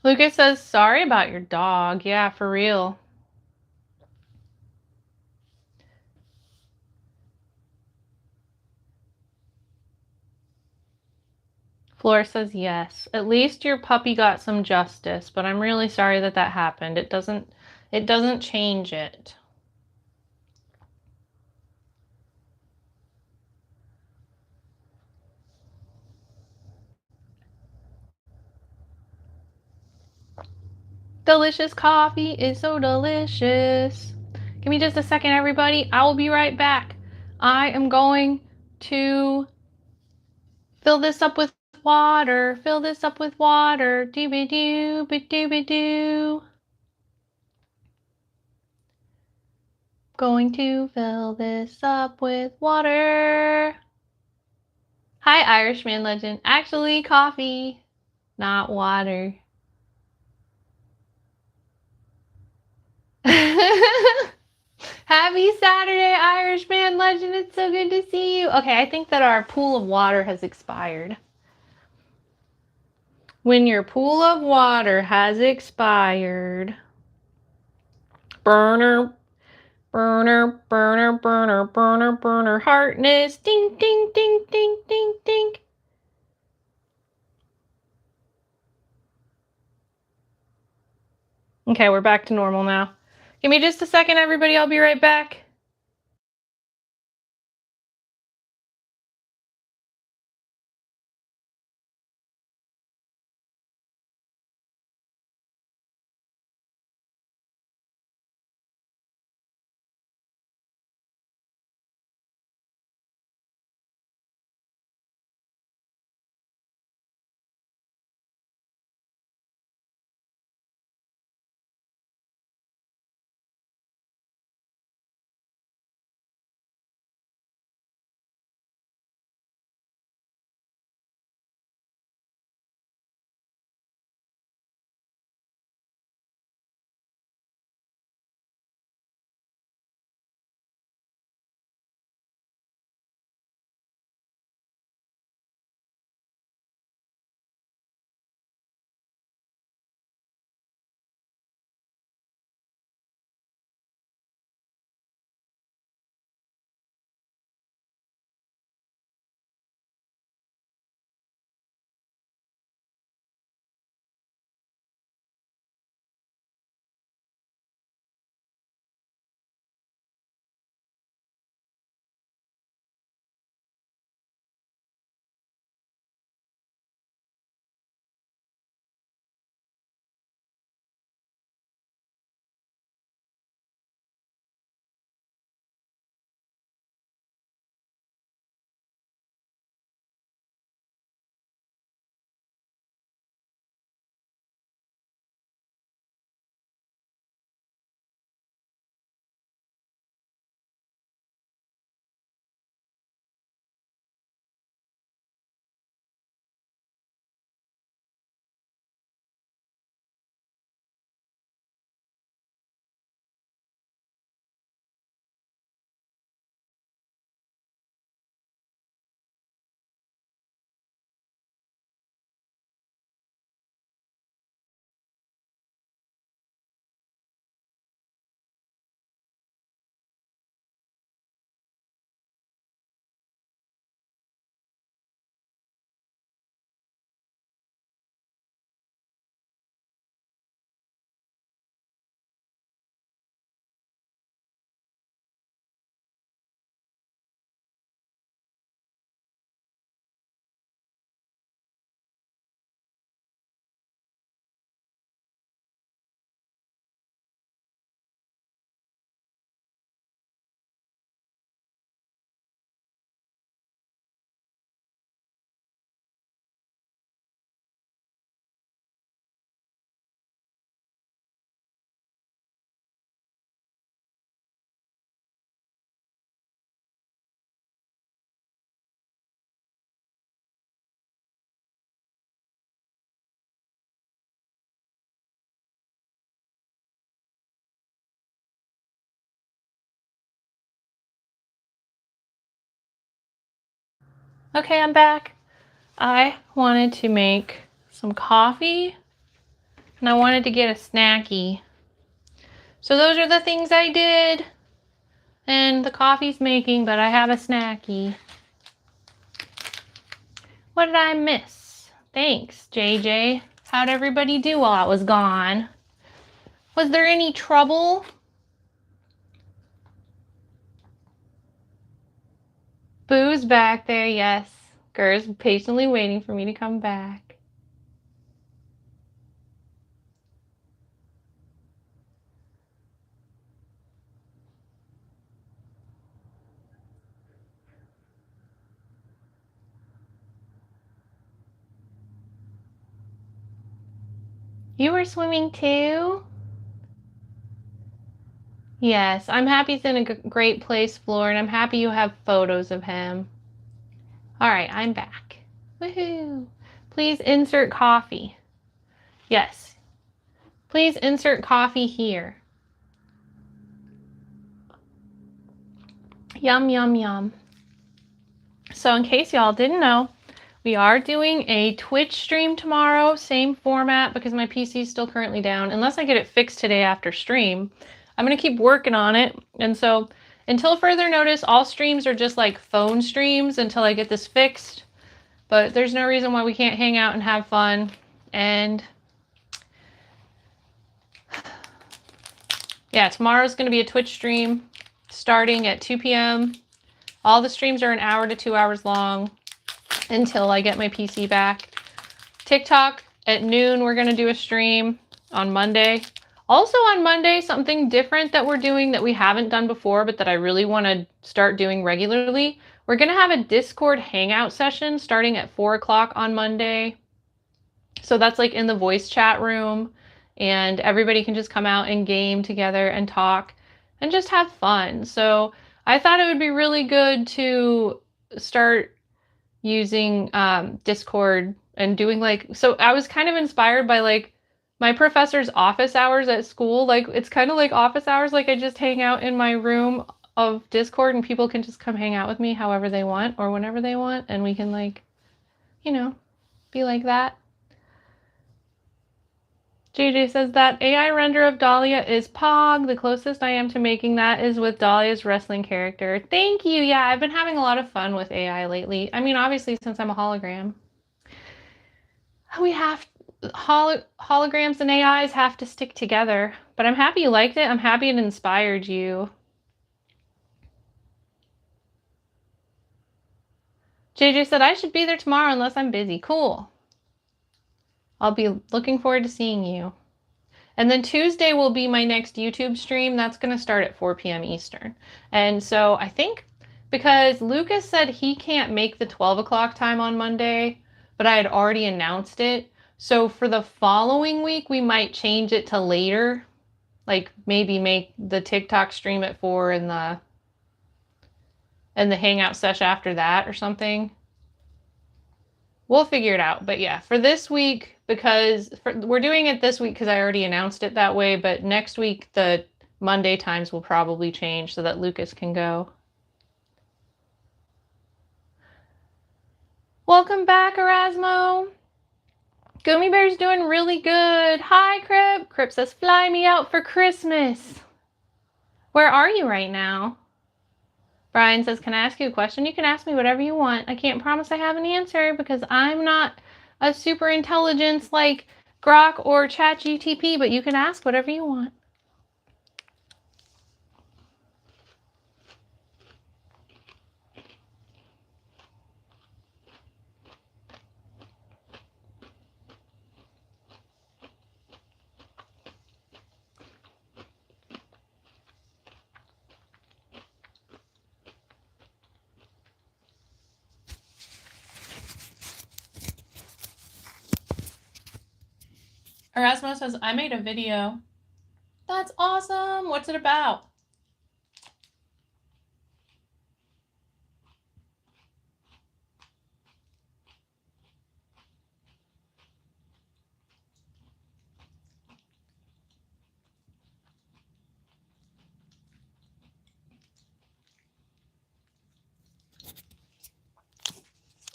Lucas says, sorry about your dog. Yeah, for real. Flora says, yes. At least your puppy got some justice, but I'm really sorry that happened. It doesn't change it. Delicious coffee is so delicious. Give me just a second, everybody. I will be right back. I am going to fill this up with water. Fill this up with water. Dooby-doo, ba-dooby-doo. Going to fill this up with water. Hi, Irishman Legend. Actually, coffee, not water. Happy Saturday, Irishman Legend. It's so good to see you. Okay, I think that our pool of water has expired. When your pool of water has expired. Burner, burner, burner, burner, burner, burner, heartness. Ding, ding, ding, ding, ding, ding. Okay, we're back to normal now. Give me just a second, everybody. I'll be right back. Okay, I'm back. I wanted to make some coffee and I wanted to get a snacky. So those are the things I did. And the coffee's making, but I have a snacky. What did I miss? Thanks, JJ. How'd everybody do while I was gone? Was there any trouble? Boo's back there, yes. Gur's patiently waiting for me to come back. You were swimming too? Yes, I'm happy he's in a great place, Floor, and I'm happy you have photos of him. All right, I'm back. Woohoo! Please insert coffee. Yes. Please insert coffee here. Yum, yum, yum. So in case y'all didn't know, we are doing a Twitch stream tomorrow, same format because my PC is still currently down. Unless I get it fixed today after stream, I'm going to keep working on it. And so until further notice, all streams are just like phone streams until I get this fixed. But there's no reason why we can't hang out and have fun. And yeah, tomorrow's going to be a Twitch stream starting at 2 p.m. All the streams are an hour to 2 hours long until I get my PC back. TikTok at noon, we're going to do a stream on Monday. Also on Monday, something different that we're doing that we haven't done before, but that I really want to start doing regularly. We're going to have a Discord hangout session starting at 4 o'clock on Monday. So that's like in the voice chat room, and everybody can just come out and game together and talk and just have fun. So I thought it would be really good to start using Discord and doing like, so I was kind of inspired by like my professor's office hours at school. Like it's kind of like office hours. Like I just hang out in my room of Discord and people can just come hang out with me however they want or whenever they want. And we can like, you know, be like that. JJ says that AI render of Dahlia is Pog. The closest I am to making that is with Dahlia's wrestling character. Thank you. Yeah, I've been having a lot of fun with AI lately. I mean, obviously, since I'm a hologram. We have holograms and AIs have to stick together. But I'm happy you liked it. I'm happy it inspired you. JJ said I should be there tomorrow unless I'm busy. Cool. I'll be looking forward to seeing you. And then Tuesday will be my next YouTube stream. That's going to start at 4 p.m. Eastern. And so I think because Lucas said he can't make the 12 o'clock time on Monday, but I had already announced it. So for the following week, we might change it to later. Like maybe make the TikTok stream at 4 and the hangout session after that or something. We'll figure it out. But yeah, for this week, because we're doing it this week because I already announced it that way, but next week the Monday times will probably change so that Lucas can go. Welcome back, Erasmo. Gummy Bear's doing really good. Hi, Crip. Crip says, fly me out for Christmas. Where are you right now? Brian says, can I ask you a question? You can ask me whatever you want. I can't promise I have an answer because I'm not a super intelligence like Grok or ChatGTP, but you can ask whatever you want. Erasmus says, I made a video. That's awesome. What's it about?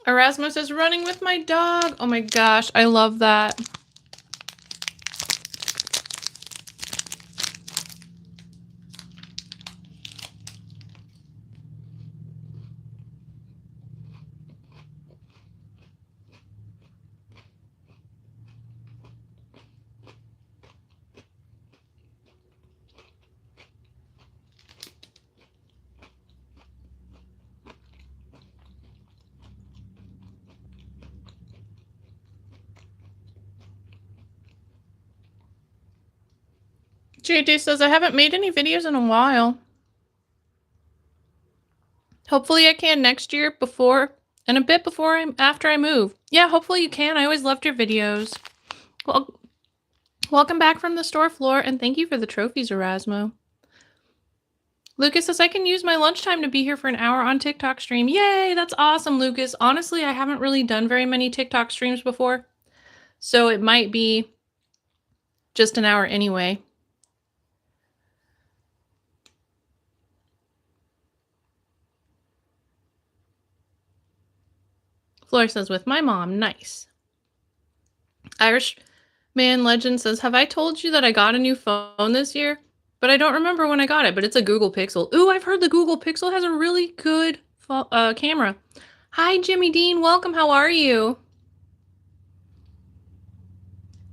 Erasmus is running with my dog. Oh my gosh, I love that. JD says, I haven't made any videos in a while. Hopefully I can next year before, and a bit before after I move. Yeah, hopefully you can. I always loved your videos. Well, welcome back from the store floor, and thank you for the trophies, Erasmo. Lucas says, I can use my lunchtime to be here for an hour on TikTok stream. Yay, that's awesome, Lucas. Honestly, I haven't really done very many TikTok streams before, so it might be just an hour anyway. Flora says, with my mom. Nice. Irish Man Legend says, have I told you that I got a new phone this year? But I don't remember when I got it, but it's a Google Pixel. Ooh, I've heard the Google Pixel has a really good camera. Hi, Jimmy Dean. Welcome. How are you?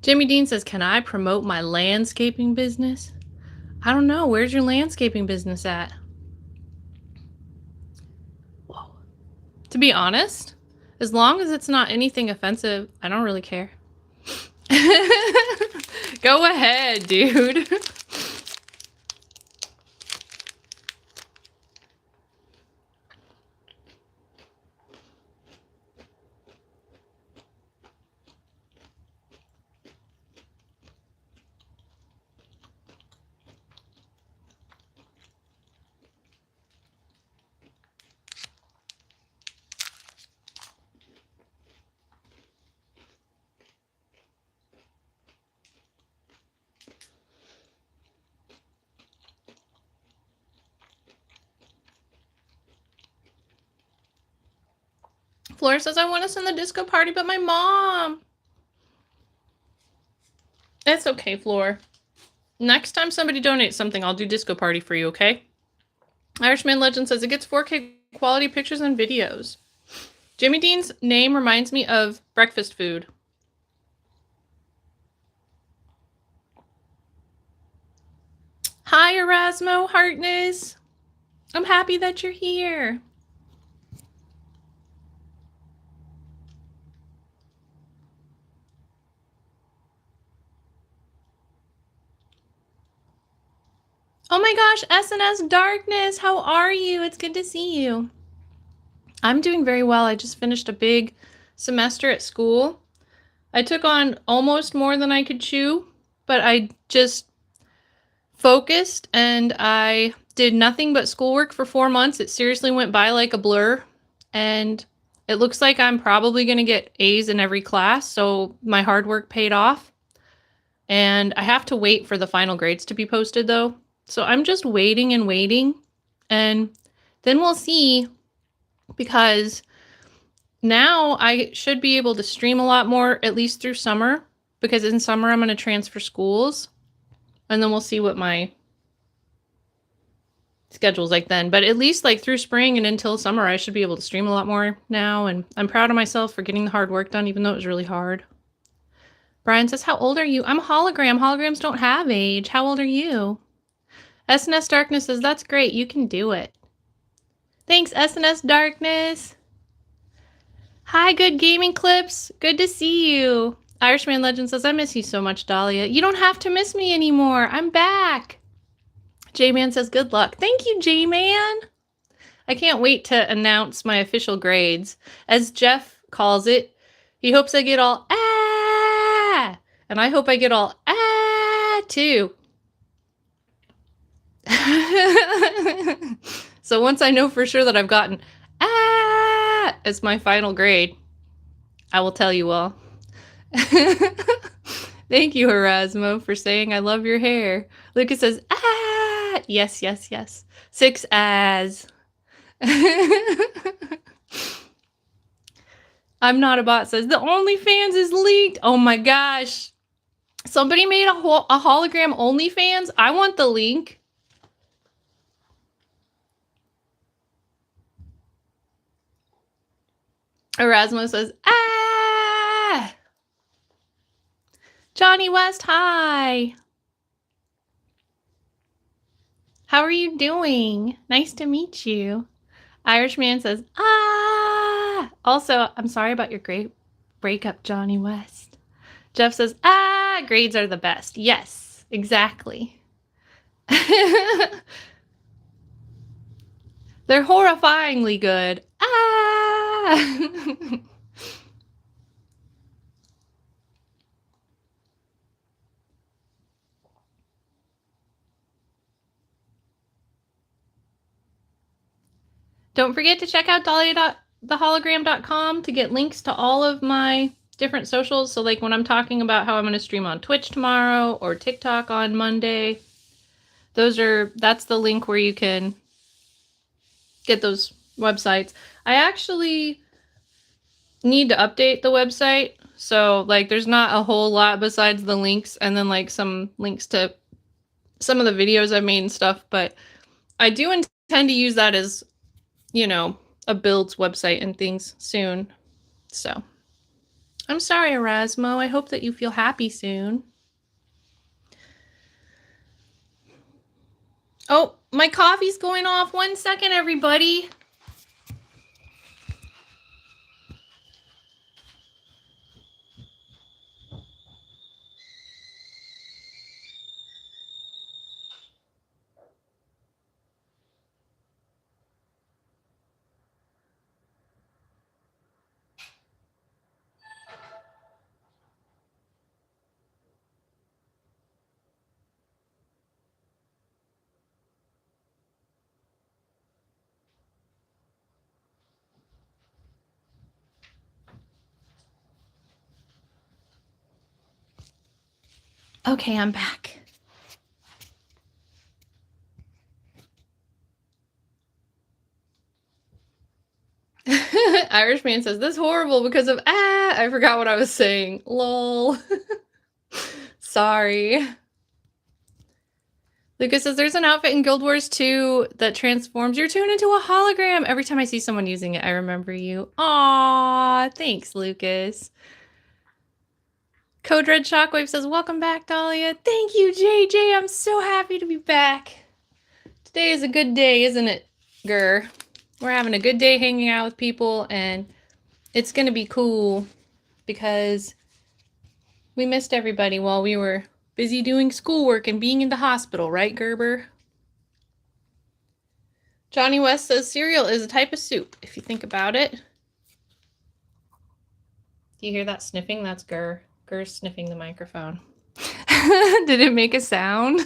Jimmy Dean says, can I promote my landscaping business? I don't know. Where's your landscaping business at? Whoa. To be honest, as long as it's not anything offensive, I don't really care. Go ahead, dude. Flora says, I want to send the disco party, but my mom. That's okay, Flora. Next time somebody donates something, I'll do disco party for you, okay? Irishman Legend says, it gets 4K quality pictures and videos. Jimmy Dean's name reminds me of breakfast food. Hi, Erasmo Hartness. I'm happy that you're here. Oh my gosh, SNS Darkness, how are you? It's good to see you. I'm doing very well. I just finished a big semester at school. I took on almost more than I could chew, but I just focused and I did nothing but schoolwork for 4 months. It seriously went by like a blur, and it looks like I'm probably going to get A's in every class, so my hard work paid off. And I have to wait for the final grades to be posted though. So I'm just waiting and waiting, and then we'll see, because now I should be able to stream a lot more, at least through summer, because in summer I'm going to transfer schools, and then we'll see what my schedule's like then. But at least like through spring and until summer, I should be able to stream a lot more now, and I'm proud of myself for getting the hard work done, even though it was really hard. Brian says, how old are you? I'm a hologram. Holograms don't have age. How old are you? SNS Darkness says, that's great. You can do it. Thanks, SNS Darkness. Hi, Good Gaming Clips. Good to see you. Irishman Legend says, I miss you so much, Dahlia. You don't have to miss me anymore. I'm back. J-Man says, good luck. Thank you, J-Man. I can't wait to announce my official grades. As Jeff calls it, he hopes I get all ah, and I hope I get all ah, too. So once I know for sure that I've gotten ah as my final grade, I will tell you all. Thank you, Erasmo, for saying I love your hair. Lucas says, ah, yes, yes, yes. 6 as. I'm not a bot says the OnlyFans is leaked. Oh my gosh. Somebody made a hologram OnlyFans. I want the link. Erasmus says, ah! Johnny West, hi. How are you doing? Nice to meet you. Irishman says, ah! Also, I'm sorry about your great breakup, Johnny West. Jeff says, ah, grades are the best. Yes, exactly. They're horrifyingly good. Ah! Don't forget to check out dahlia.thehologram.com to get links to all of my different socials. So like when I'm talking about how I'm going to stream on Twitch tomorrow or TikTok on Monday, that's the link where you can get those websites. I actually need to update the website. So like there's not a whole lot besides the links and then like some links to some of the videos I've made and stuff, but I do intend to use that as, you know, a builds website and things soon. So I'm sorry, Erasmo. I hope that you feel happy soon. Oh, my coffee's going off. 1 second, everybody. Okay, I'm back. Irishman says, this is horrible because of, I forgot what I was saying. Lol. Sorry. Lucas says, there's an outfit in Guild Wars 2 that transforms your toon into a hologram. Every time I see someone using it, I remember you. Aw, thanks, Lucas. Code Red Shockwave says, welcome back, Dahlia. Thank you, JJ. I'm so happy to be back. Today is a good day, isn't it, Gir? We're having a good day hanging out with people, and it's going to be cool because we missed everybody while we were busy doing schoolwork and being in the hospital, right, Gerber? Johnny West says cereal is a type of soup, if you think about it. Do you hear that sniffing? That's Gir. Gir's sniffing the microphone. Did it make a sound?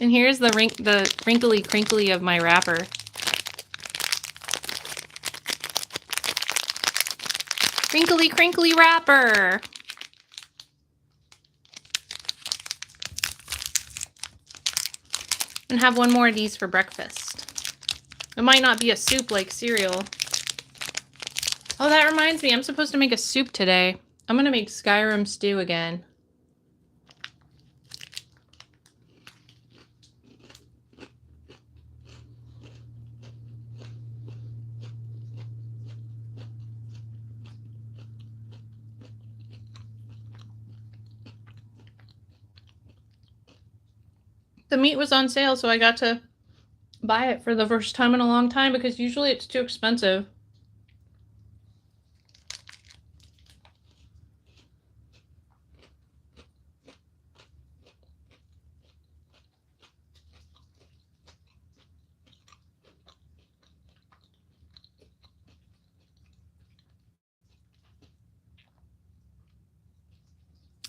And here's the wrinkly crinkly of my wrapper. Wrinkly crinkly wrapper. And have one more of these for breakfast. It might not be a soup like cereal. Oh, that reminds me, I'm supposed to make a soup today. I'm gonna make Skyrim stew again. The meat was on sale, so I got to buy it for the first time in a long time because usually it's too expensive.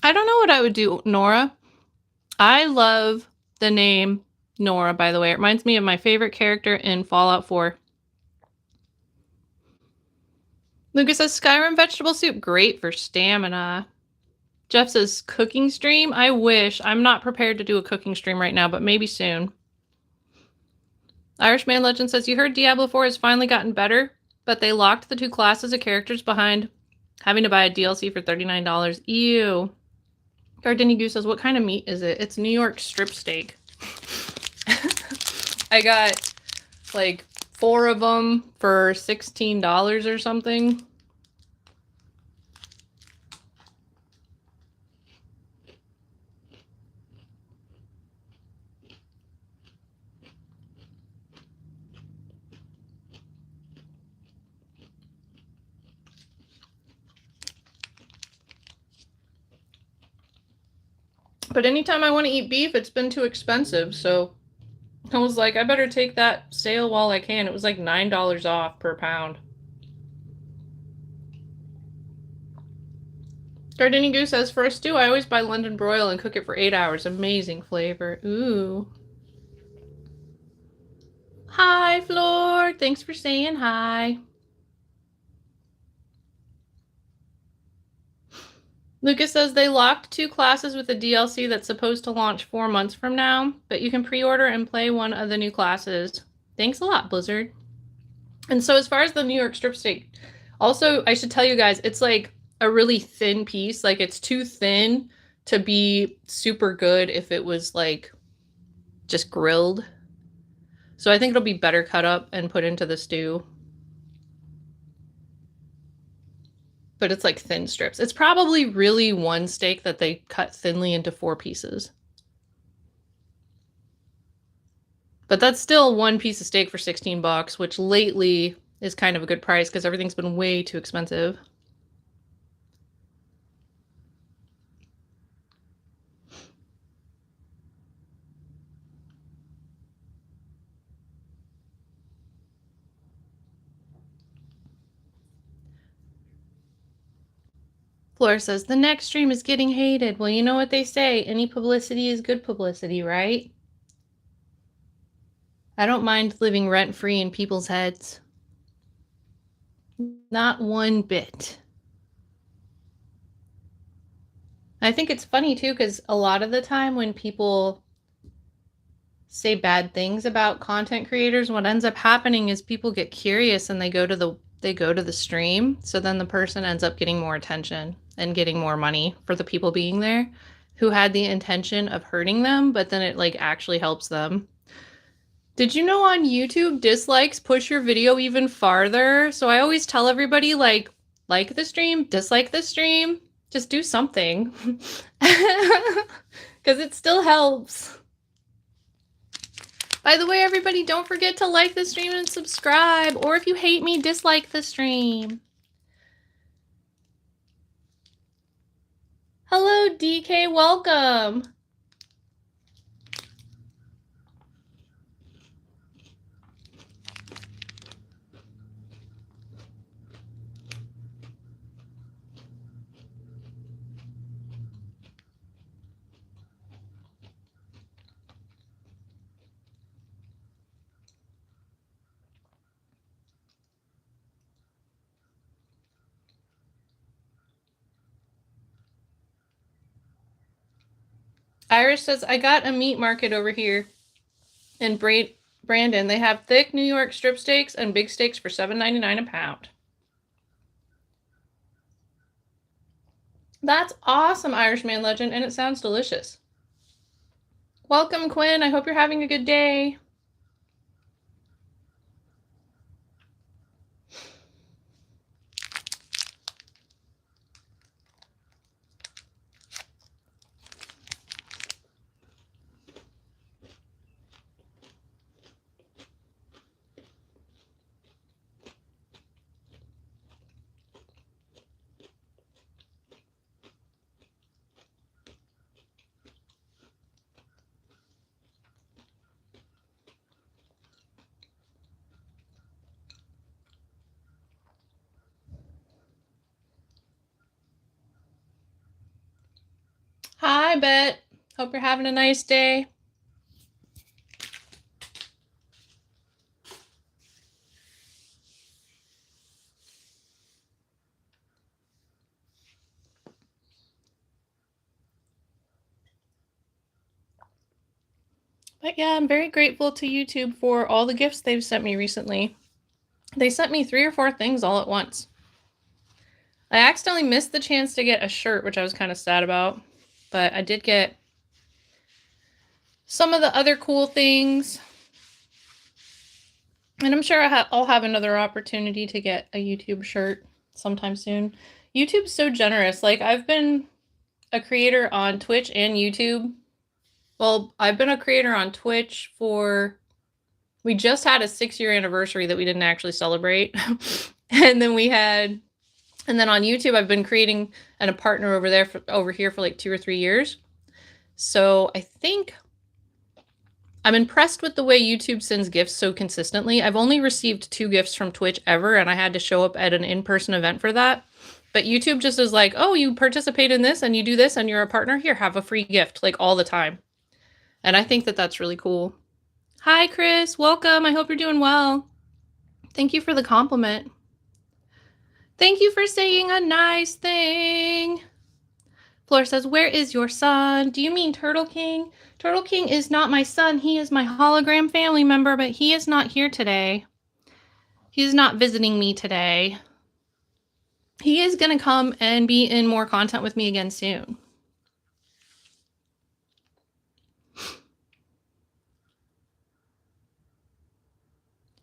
I don't know what I would do, Nora. I love the name Nora, by the way. It reminds me of my favorite character in Fallout 4. Lucas says Skyrim vegetable soup, great for stamina. Jeff says cooking stream. I wish. I'm not prepared to do a cooking stream right now, but maybe soon. Irishman Legend says, you heard Diablo 4 has finally gotten better, but they locked the 2 classes of characters behind having to buy a DLC for $39. Ew. Gardini Goose says, what kind of meat is it? It's New York strip steak. I got like 4 of them for $16 or something. But anytime I want to eat beef, it's been too expensive, so I was like, I better take that sale while I can. It was like $9 off per pound. Gardini Goose says, for a stew, I always buy London broil and cook it for 8 hours. Amazing flavor. Ooh. Hi, Floor. Thanks for saying hi. Lucas says they locked 2 classes with a DLC that's supposed to launch 4 months from now, but you can pre-order and play one of the new classes. Thanks a lot, Blizzard. And so as far as the New York strip steak, also, I should tell you guys, it's like a really thin piece. Like, it's too thin to be super good if it was like just grilled. So I think it'll be better cut up and put into the stew. But it's like thin strips. It's probably really one steak that they cut thinly into 4 pieces. But that's still one piece of steak for $16, which lately is kind of a good price because everything's been way too expensive. Flora says, the next stream is getting hated. Well, you know what they say. Any publicity is good publicity, right? I don't mind living rent-free in people's heads. Not one bit. I think it's funny, too, because a lot of the time when people say bad things about content creators, what ends up happening is people get curious and they go to the stream. So then the person ends up getting more attention and getting more money for the people being there who had the intention of hurting them, but then it like actually helps them. Did you know on YouTube, dislikes push your video even farther? So I always tell everybody like the stream, dislike the stream, just do something. Because it still helps. By the way, everybody, don't forget to like the stream and subscribe. Or if you hate me, dislike the stream. Hello, DK. Welcome. Irish says, I got a meat market over here in Brandon. They have thick New York strip steaks and big steaks for $7.99 a pound. That's awesome, Irishman Legend, and it sounds delicious. Welcome, Quinn. I hope you're having a good day. Hi, Bet. Hope you're having a nice day. But yeah, I'm very grateful to YouTube for all the gifts they've sent me recently. They sent me 3 or 4 things all at once. I accidentally missed the chance to get a shirt, which I was kind of sad about. But I did get some of the other cool things. And I'm sure I'll have another opportunity to get a YouTube shirt sometime soon. YouTube's so generous. Like, I've been a creator on Twitch and YouTube. Well, I've been a creator on Twitch for... We just had a 6-year anniversary that we didn't actually celebrate. And then on YouTube, I've been creating and a partner over here for like 2 or 3 years. So I think I'm impressed with the way YouTube sends gifts so consistently. I've only received 2 gifts from Twitch ever, and I had to show up at an in-person event for that. But YouTube just is like, oh, you participate in this and you do this and you're a partner, here, have a free gift, like all the time. And I think that that's really cool. Hi, Chris. Welcome. I hope you're doing well. Thank you for the compliment. Thank you for saying a nice thing. Flora says, where is your son? Do you mean Turtle King? Turtle King is not my son. He is my hologram family member, but he is not here today. He's not visiting me today. He is going to come and be in more content with me again soon.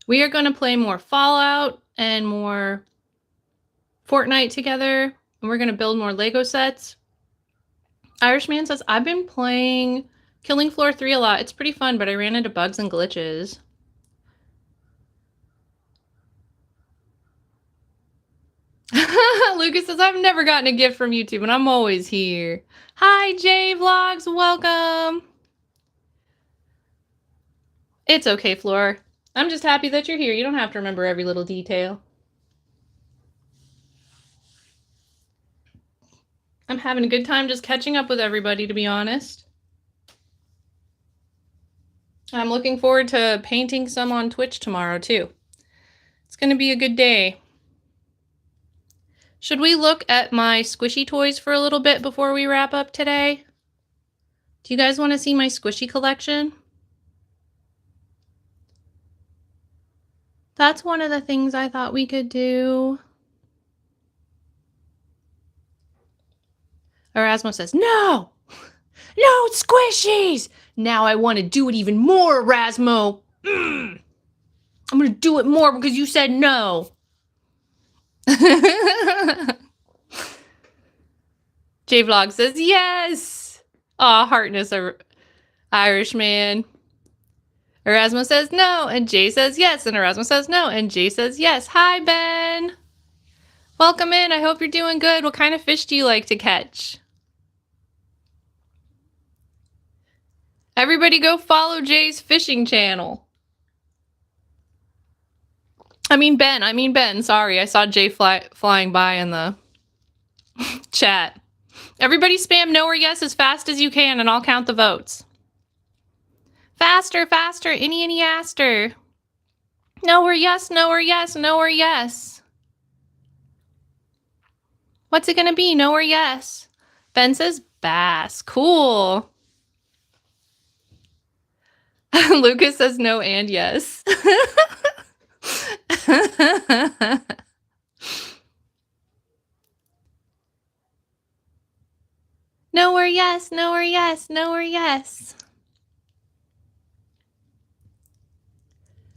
We are going to play more Fallout and more Fortnite together, and we're going to build more Lego sets. Irishman says, I've been playing Killing Floor 3 a lot. It's pretty fun, but I ran into bugs and glitches. Lucas says, I've never gotten a gift from YouTube, and I'm always here. Hi, Jay Vlogs. Welcome. It's okay, Floor. I'm just happy that you're here. You don't have to remember every little detail. I'm having a good time just catching up with everybody, to be honest. I'm looking forward to painting some on Twitch tomorrow, too. It's going to be a good day. Should we look at my squishy toys for a little bit before we wrap up today? Do you guys want to see my squishy collection? That's one of the things I thought we could do. Erasmo says, no! No squishies! Now I want to do it even more, Erasmo. I'm going to do it more because you said no. J-Vlog says, yes! Aw, Harkness, Irishman. Erasmo says no, and Jay says yes, and Erasmo says no, and Jay says yes. Hi, Ben! Welcome in. I hope you're doing good. What kind of fish do you like to catch? Everybody go follow Jay's fishing channel. I mean Ben. Sorry, I saw Jay flying by in the chat. Everybody spam no or yes as fast as you can, and I'll count the votes. Faster, faster, any aster. No or yes, no or yes, no or yes. What's it gonna be, no or yes? Ben says bass. Cool. Lucas says no and yes. No or yes, no or yes, no or yes.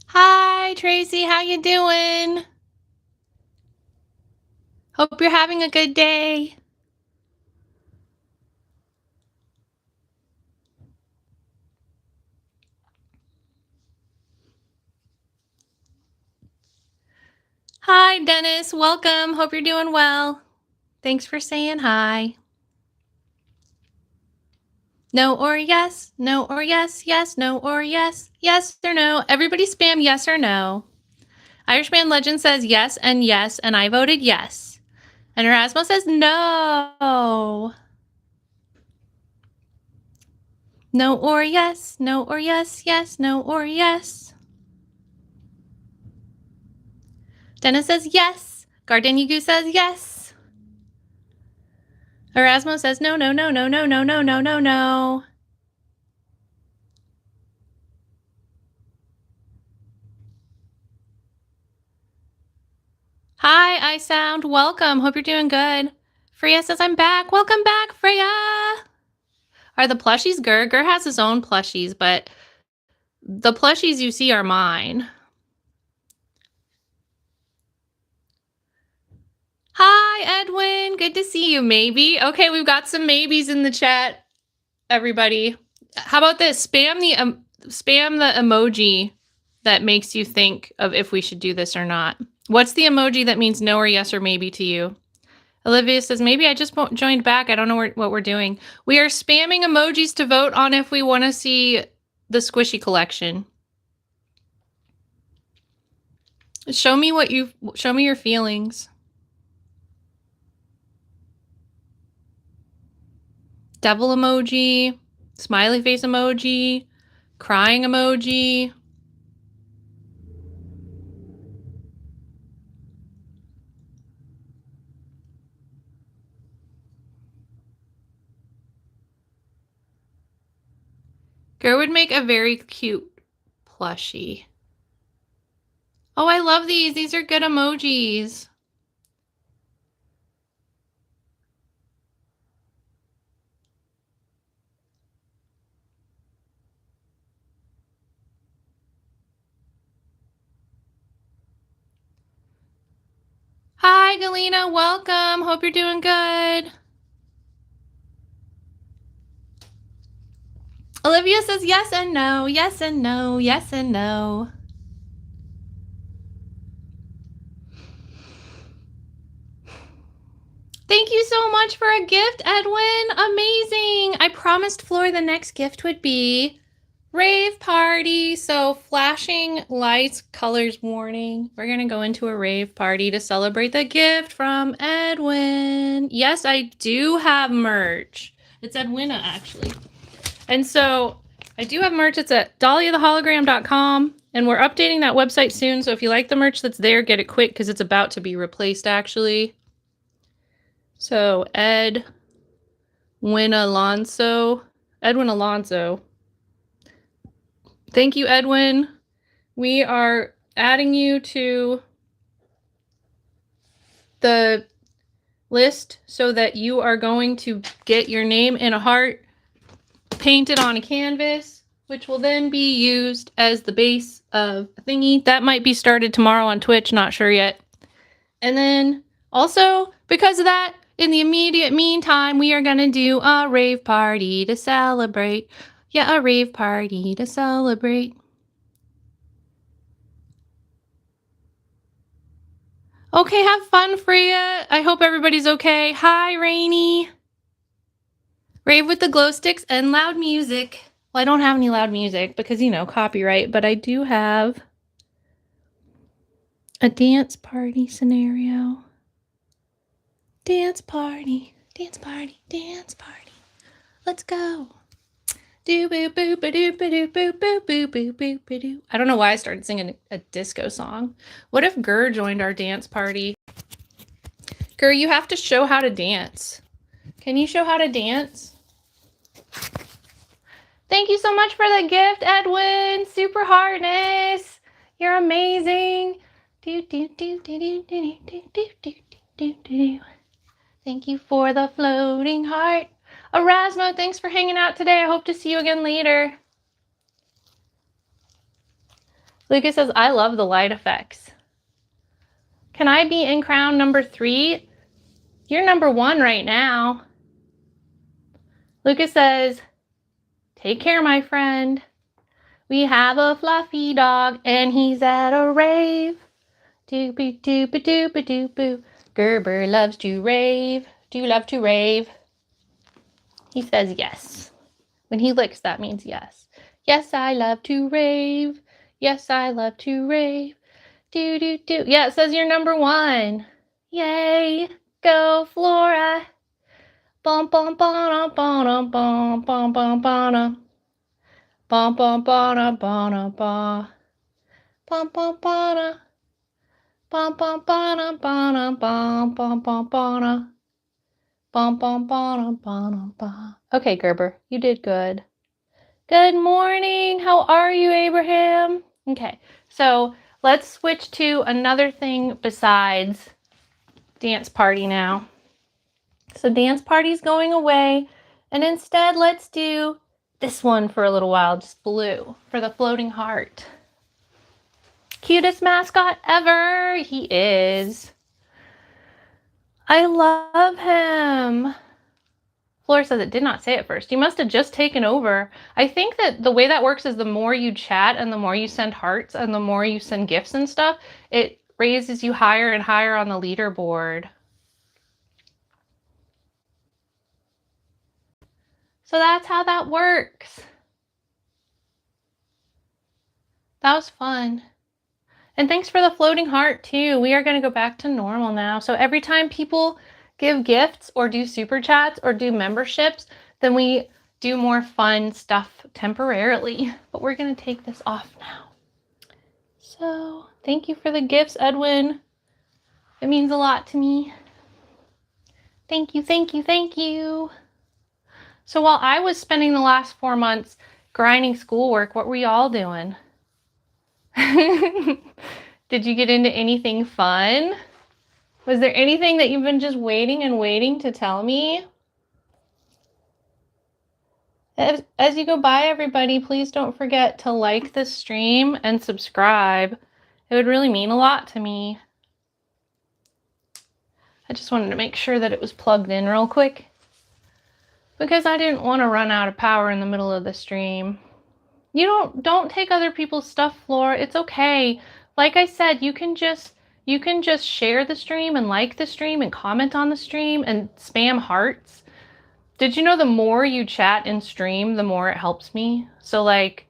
Hi, Tracy, how you doing? Hope you're having a good day. Hi, Dennis. Welcome. Hope you're doing well. Thanks for saying hi. No or yes, no or yes, yes, no or yes, yes or no. Everybody spam yes or no. Irishman Legend says yes, and I voted yes. And Erasmo says no. No or yes, no or yes, yes, no or yes. Dennis says yes. Gardenigu says yes. Erasmo says no, no, no, no, no, no, no, no, no, no. Hi, iSound. Welcome. Hope you're doing good. Freya says I'm back. Welcome back, Freya. Are the plushies Gir? Gir has his own plushies, but the plushies you see are mine. Hi, Edwin. Good to see you. Maybe. Okay, we've got some maybes in the chat, everybody. How about this? Spam the emoji that makes you think of if we should do this or not. What's the emoji that means no or yes or maybe to you? Olivia says, maybe I just joined back. I don't know what we're doing. We are spamming emojis to vote on if we want to see the squishy collection. Show me your feelings. Devil emoji, smiley face emoji, crying emoji. Gir would make a very cute plushie. Oh, I love these. These are good emojis. Hi, Galena. Welcome. Hope you're doing good. Olivia says yes and no, yes and no, yes and no. Thank you so much for a gift, Edwin. Amazing. I promised Floor the next gift would be rave party. So flashing lights, colors warning. We're going to go into a rave party to celebrate the gift from Edwin. Yes, I do have merch. It's Edwina, actually. And so I do have merch. It's at dahliathehologram.com. And we're updating that website soon. So if you like the merch that's there, get it quick because it's about to be replaced, actually. So Edwin Alonso. Thank you, Edwin. We are adding you to the list so that you are going to get your name in a heart painted on a canvas, which will then be used as the base of a thingy. That might be started tomorrow on Twitch, not sure yet. And then also, because of that, in the immediate meantime, we are going to do a rave party to celebrate. Yeah, a rave party to celebrate. Okay, have fun, Freya. I hope everybody's okay. Hi, Rainy. Rave with the glow sticks and loud music. Well, I don't have any loud music because, you know, copyright, but I do have a dance party scenario. Dance party, dance party, dance party. Let's go. Do boo boo ba doo ba doo boo boo boo boo boo ba doo. I don't know why I started singing a disco song. What if Gir joined our dance party? Gir, you have to show how to dance. Can you show how to dance? Thank you so much for the gift, Edwin. Super Hardness. You're amazing. Do do do do do do do do do do do. Thank you for the floating heart. Erasmo, thanks for hanging out today. I hope to see you again later. Lucas says, I love the light effects. Can I be in crown number 3? You're number 1 right now. Lucas says, take care, my friend. We have a fluffy dog and he's at a rave. Doopy doopy doopy doopoo. Gerber loves to rave. Do you love to rave? He says yes. When he licks, that means yes. Yes, I love to rave. Yes, I love to rave. Do do do. Yeah, it says you're number 1. Yay! Go, Flora! Bum bum bum bum bum bum bum bum bum bum bum bum bum bum bum bum. Bum bum bum bum bum bum bum bum bum bum bum bum bum. Okay, Gerber, you did good. Good morning. How are you, Abraham? Okay, so let's switch to another thing besides dance party now. So dance party's going away, and instead let's do this one for a little while, just blue, for the floating heart. Cutest mascot ever, he is. I love him. Flora says it did not say it first. You must have just taken over. I think that the way that works is the more you chat and the more you send hearts and the more you send gifts and stuff, it raises you higher and higher on the leaderboard. So that's how that works. That was fun. And thanks for the floating heart too. We are going to go back to normal now. So every time people give gifts or do super chats or do memberships, then we do more fun stuff temporarily. But we're going to take this off now. So thank you for the gifts, Edwin. It means a lot to me. Thank you, thank you, thank you. So while I was spending the last 4 months grinding schoolwork, what were y'all doing? Did you get into anything fun? Was there anything that you've been just waiting and waiting to tell me? As you go by, everybody, please don't forget to like this stream and subscribe. It would really mean a lot to me. I just wanted to make sure that it was plugged in real quick because I didn't want to run out of power in the middle of the stream. You don't take other people's stuff, Flora. It's okay. Like I said, you can just share the stream and like the stream and comment on the stream and spam hearts. Did you know the more you chat and stream, the more it helps me? So like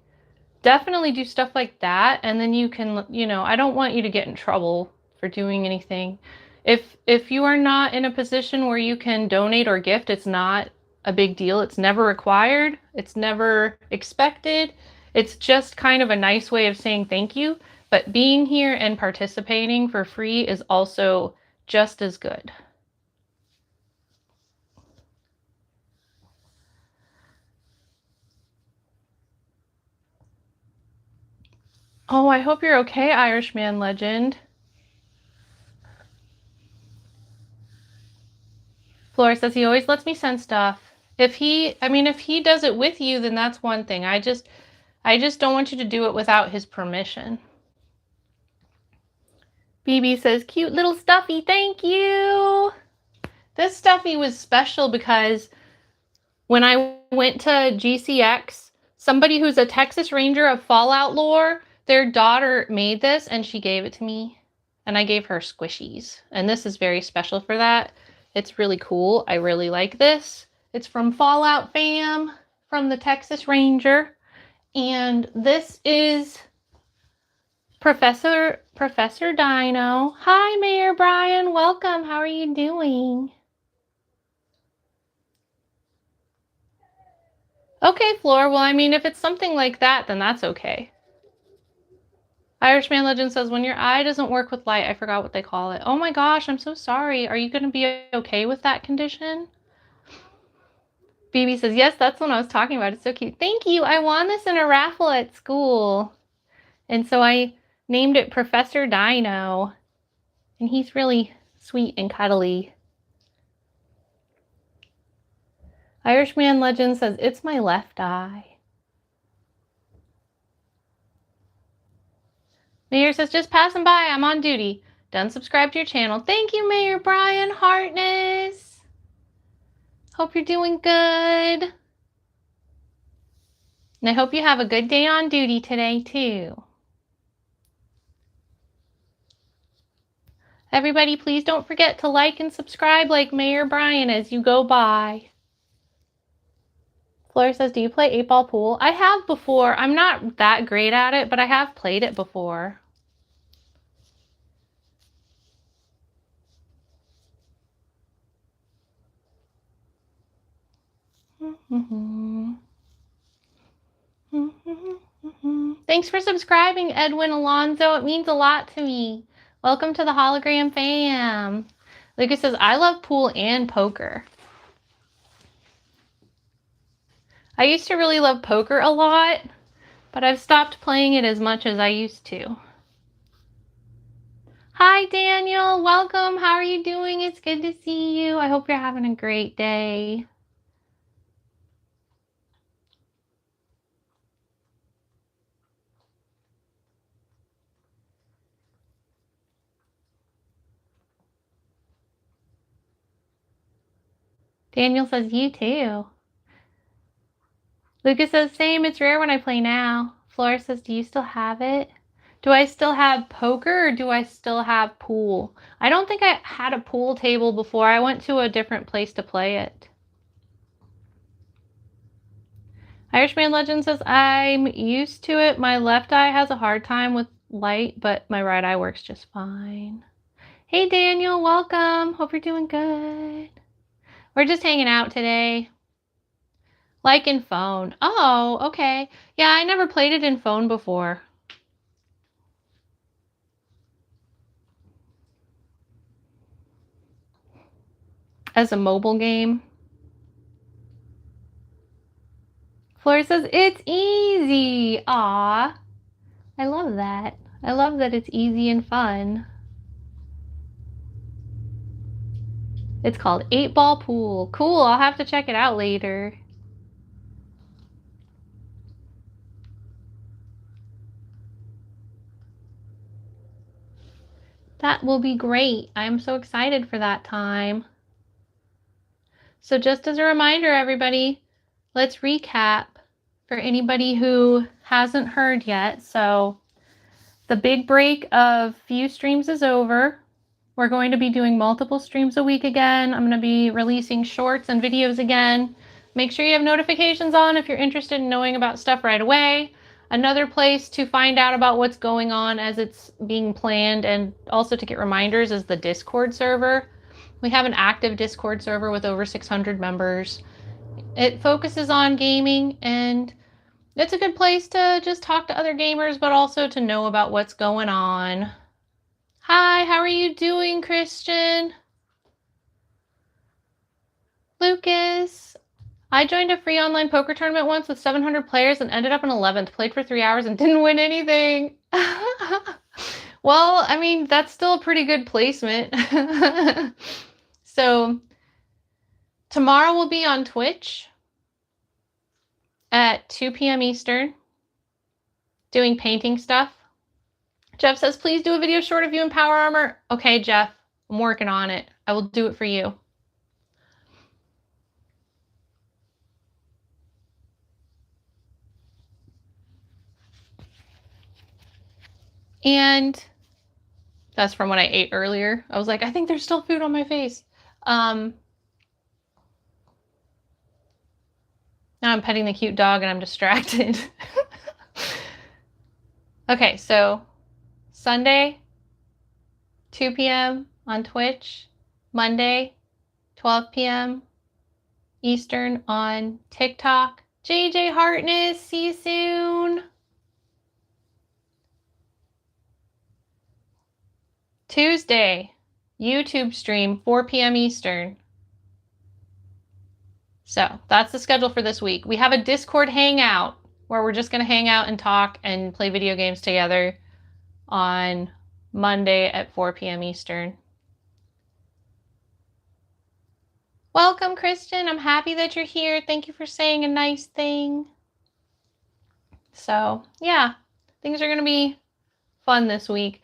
definitely do stuff like that, and then you can, you know, I don't want you to get in trouble for doing anything. If you are not in a position where you can donate or gift, it's not a big deal. It's never required. It's never expected. It's just kind of a nice way of saying thank you. But being here and participating for free is also just as good. Oh, I hope you're okay, Irishman legend. Flora says he always lets me send stuff. If he does it with you, then that's one thing. I just don't want you to do it without his permission. BB says, cute little stuffy, thank you. This stuffy was special because when I went to GCX, somebody who's a Texas Ranger of Fallout lore, their daughter made this and she gave it to me. And I gave her squishies. And this is very special for that. It's really cool. I really like this. It's from Fallout fam, from the Texas Ranger. And this is Professor Dino. Hi, Mayor Brian. Welcome. How are you doing? Okay, Floor. Well, I mean, if it's something like that, then that's okay. Irishman Legend says, when your eye doesn't work with light, I forgot what they call it. Oh my gosh, I'm so sorry. Are you going to be okay with that condition? BB says, yes, that's what I was talking about. It's so cute. Thank you. I won this in a raffle at school. And so I named it Professor Dino. And he's really sweet and cuddly. Irishman Legend says, it's my left eye. Mayor says, just passing by. I'm on duty. Done subscribe to your channel. Thank you, Mayor Brian Hartness. Hope you're doing good. And I hope you have a good day on duty today, too. Everybody, please don't forget to like and subscribe like Mayor Brian as you go by. Flora says, do you play 8-ball pool? I have before. I'm not that great at it, but I have played it before. Thanks for subscribing, Edwin Alonzo. It means a lot to me. Welcome to the Hologram fam. Lucas says, I love pool and poker. I used to really love poker a lot, but I've stopped playing it as much as I used to. Hi, Daniel. Welcome. How are you doing? It's good to see you. I hope you're having a great day. Daniel says, you too. Lucas says, same. It's rare when I play now. Flora says, do you still have it? Do I still have poker or do I still have pool? I don't think I had a pool table before. I went to a different place to play it. Irishman Legend says, I'm used to it. My left eye has a hard time with light, but my right eye works just fine. Hey, Daniel, welcome. Hope you're doing good. We're just hanging out today. Like in phone. Oh, okay. Yeah, I never played it in phone before. As a mobile game. Flora says, it's easy. Aw. I love that. I love that it's easy and fun. It's called 8-Ball Pool. Cool, I'll have to check it out later. That will be great. I'm so excited for that time. So just as a reminder, everybody, let's recap for anybody who hasn't heard yet. So the big break of few streams is over. We're going to be doing multiple streams a week again. I'm going to be releasing shorts and videos again. Make sure you have notifications on if you're interested in knowing about stuff right away. Another place to find out about what's going on as it's being planned and also to get reminders is the Discord server. We have an active Discord server with over 600 members. It focuses on gaming and it's a good place to just talk to other gamers, but also to know about what's going on. Hi, how are you doing, Christian? Lucas? I joined a free online poker tournament once with 700 players and ended up in 11th. Played for 3 hours and didn't win anything. Well, I mean, that's still a pretty good placement. So, tomorrow we'll be on Twitch at 2 p.m. Eastern doing painting stuff. Jeff says, please do a video short of you in Power Armor. Okay, Jeff, I'm working on it. I will do it for you. And that's from what I ate earlier. I was like, I think there's still food on my face. Now I'm petting the cute dog and I'm distracted. Okay, so Sunday, 2 p.m. on Twitch. Monday, 12 p.m. Eastern on TikTok. JJ Hartness, see you soon. Tuesday, YouTube stream, 4 p.m. Eastern. So that's the schedule for this week. We have a Discord hangout where we're just going to hang out and talk and play video games together on Monday at 4 p.m. Eastern. Welcome, Christian. I'm happy that you're here. Thank you for saying a nice thing. So, yeah, things are going to be fun this week.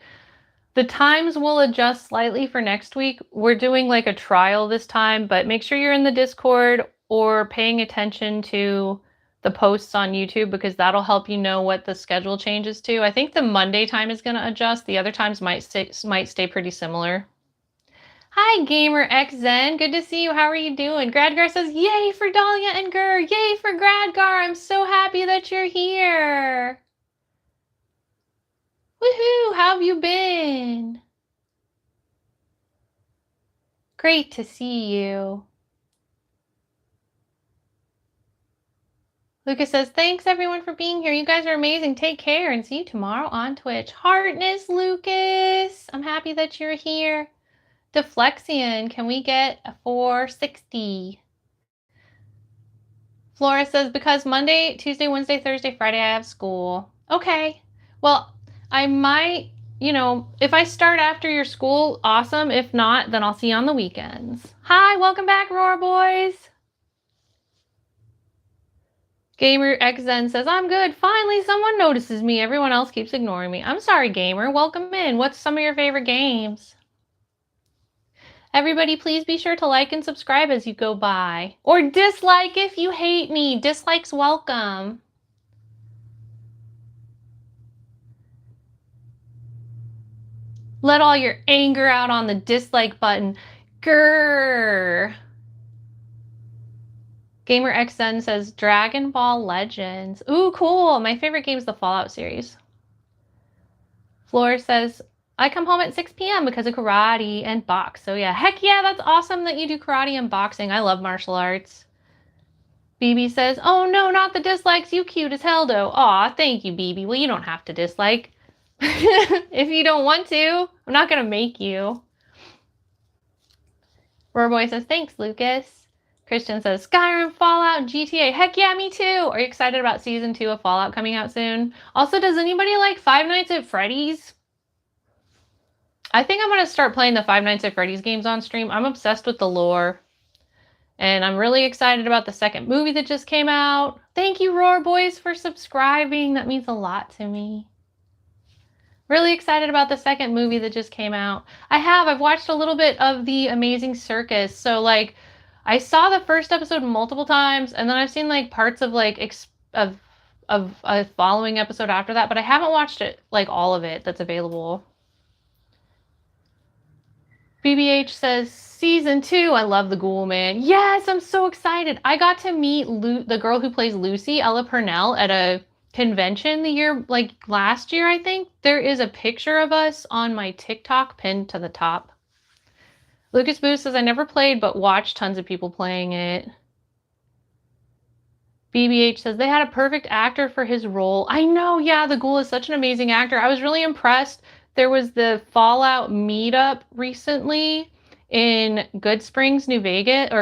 The times will adjust slightly for next week. We're doing like a trial this time, but make sure you're in the Discord or paying attention to the posts on YouTube because that'll help you know what the schedule changes to. I think the Monday time is going to adjust. The other times might stay pretty similar. Hi, Gamer XZen. Good to see you. How are you doing? Gradgar says, yay for Dahlia and Gir. Yay for Gradgar. I'm so happy that you're here. Woohoo! How have you been? Great to see you. Lucas says, thanks everyone for being here. You guys are amazing. Take care and see you tomorrow on Twitch. Heartness, Lucas. I'm happy that you're here. Deflexion, can we get a 460? Flora says, because Monday, Tuesday, Wednesday, Thursday, Friday, I have school. Okay. Well, I might you know, if I start after your school, awesome. If not, then I'll see you on the weekends. Hi, welcome back, Roar Boys. Gamer XN says, I'm good. Finally, someone notices me. Everyone else keeps ignoring me. I'm sorry, Gamer. Welcome in. What's some of your favorite games? Everybody, please be sure to like and subscribe as you go by. Or dislike if you hate me. Dislikes welcome. Let all your anger out on the dislike button. Grrr. Gamer XN says Dragon Ball Legends. Ooh, cool. My favorite game is the Fallout series. Floor says, I come home at 6 p.m. because of karate and box. So yeah, heck yeah, that's awesome that you do karate and boxing. I love martial arts. BB says, oh no, not the dislikes. You cute as hell, though. Aw, thank you, BB. Well, you don't have to dislike. If you don't want to, I'm not going to make you. Roarboy says, thanks, Lucas. Christian says, Skyrim, Fallout, and GTA. Heck yeah, me too. Are you excited about Season 2 of Fallout coming out soon? Also, does anybody like Five Nights at Freddy's? I think I'm going to start playing the Five Nights at Freddy's games on stream. I'm obsessed with the lore. And I'm really excited about the second movie that just came out. Thank you, Roar Boys, for subscribing. That means a lot to me. Really excited about the second movie that just came out. I've watched a little bit of The Amazing Circus. So, like, I saw the first episode multiple times, and then I've seen, like, parts of, like, of a following episode after that, but I haven't watched it, like, all of it that's available. BBH says, Season 2, I love the Ghoul Man. Yes, I'm so excited. I got to meet the girl who plays Lucy, Ella Purnell, at a convention last year, I think. There is a picture of us on my TikTok pinned to the top. Lucas Booth says, I never played, but watched tons of people playing it. BBH says, they had a perfect actor for his role. I know, yeah, the Ghoul is such an amazing actor. I was really impressed. There was the Fallout meetup recently in Good Springs, Vegas, and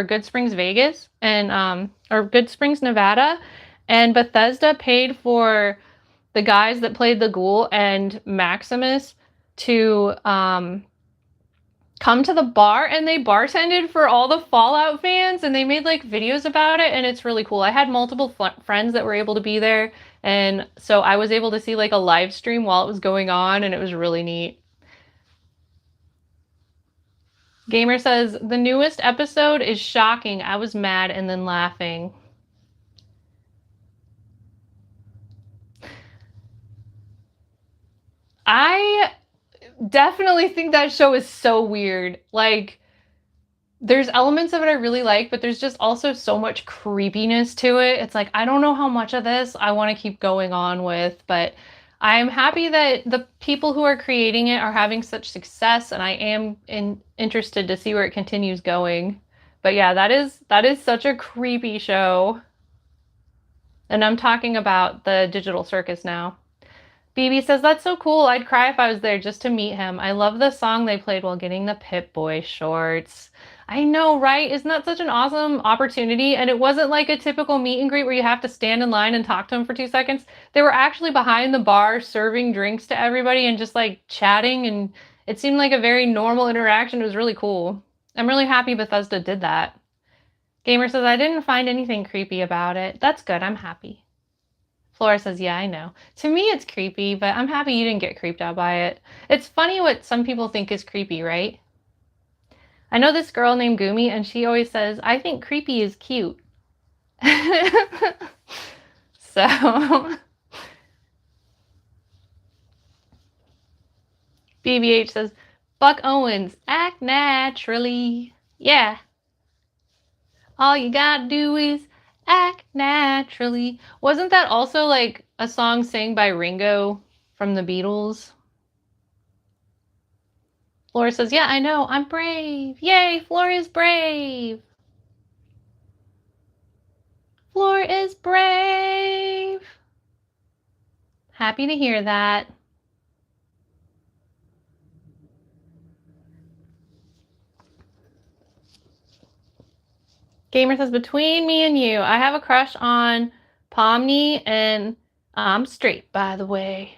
or Good Springs, Nevada, and Bethesda paid for the guys that played the Ghoul and Maximus to come to the bar, and they bartended for all the Fallout fans, and they made like videos about it, and it's really cool. I had multiple friends that were able to be there, and so I was able to see like a live stream while it was going on, and it was really neat. Gamer says, the newest episode is shocking. I was mad and then laughing. I definitely think that show is so weird. Like, there's elements of it I really like, but there's just also so much creepiness to it. It's like, I don't know how much of this I want to keep going on with, but I'm happy that the people who are creating it are having such success, and I am interested to see where it continues going. But yeah, that is such a creepy show. And I'm talking about the Digital Circus now. BB says, that's so cool. I'd cry if I was there just to meet him. I love the song they played while getting the Pip-Boy shorts. I know, right? Isn't that such an awesome opportunity? And it wasn't like a typical meet and greet where you have to stand in line and talk to them for 2 seconds. They were actually behind the bar serving drinks to everybody and just like chatting. And it seemed like a very normal interaction. It was really cool. I'm really happy Bethesda did that. Gamer says, I didn't find anything creepy about it. That's good. I'm happy. Flora says, yeah, I know. To me, it's creepy, but I'm happy you didn't get creeped out by it. It's funny what some people think is creepy, right? I know this girl named Gumi, and she always says, I think creepy is cute. So, BBH says, Buck Owens, act naturally. Yeah. All you gotta do is act naturally. Wasn't that also like a song sang by Ringo from the Beatles? Flora says, yeah, I know, I'm brave. Yay, Flora is brave. Flora is brave. Happy to hear that. Gamer says, between me and you, I have a crush on Pomni, and I'm straight, by the way.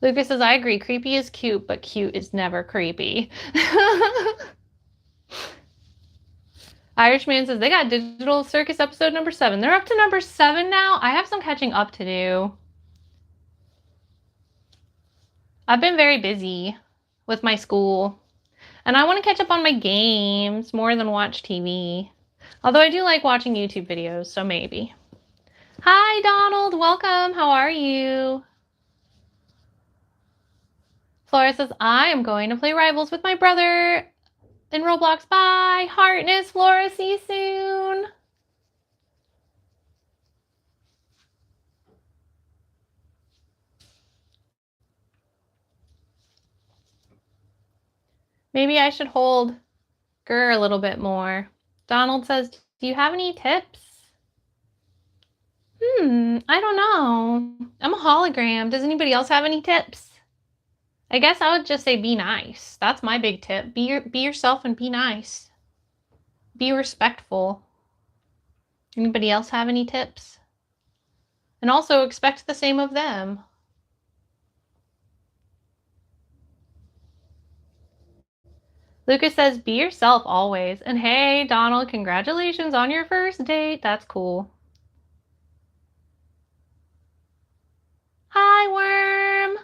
Lucas says, I agree. Creepy is cute, but cute is never creepy. Irishman says, they got Digital Circus episode number 7. They're up to number 7 now? I have some catching up to do. I've been very busy with my school. And I want to catch up on my games more than watch TV. Although I do like watching YouTube videos, so maybe. Hi, Donald. Welcome. How are you? Flora says, I am going to play Rivals with my brother in Roblox. Bye. Heartness, Flora. See you soon. Maybe I should hold Gir a little bit more. Donald says, do you have any tips? I don't know. I'm a hologram. Does anybody else have any tips? I guess I would just say be nice. That's my big tip. Be yourself and be nice. Be respectful. Anybody else have any tips? And also expect the same of them. Lucas says, be yourself always. And hey, Donald, congratulations on your first date. That's cool. Hi, Worm.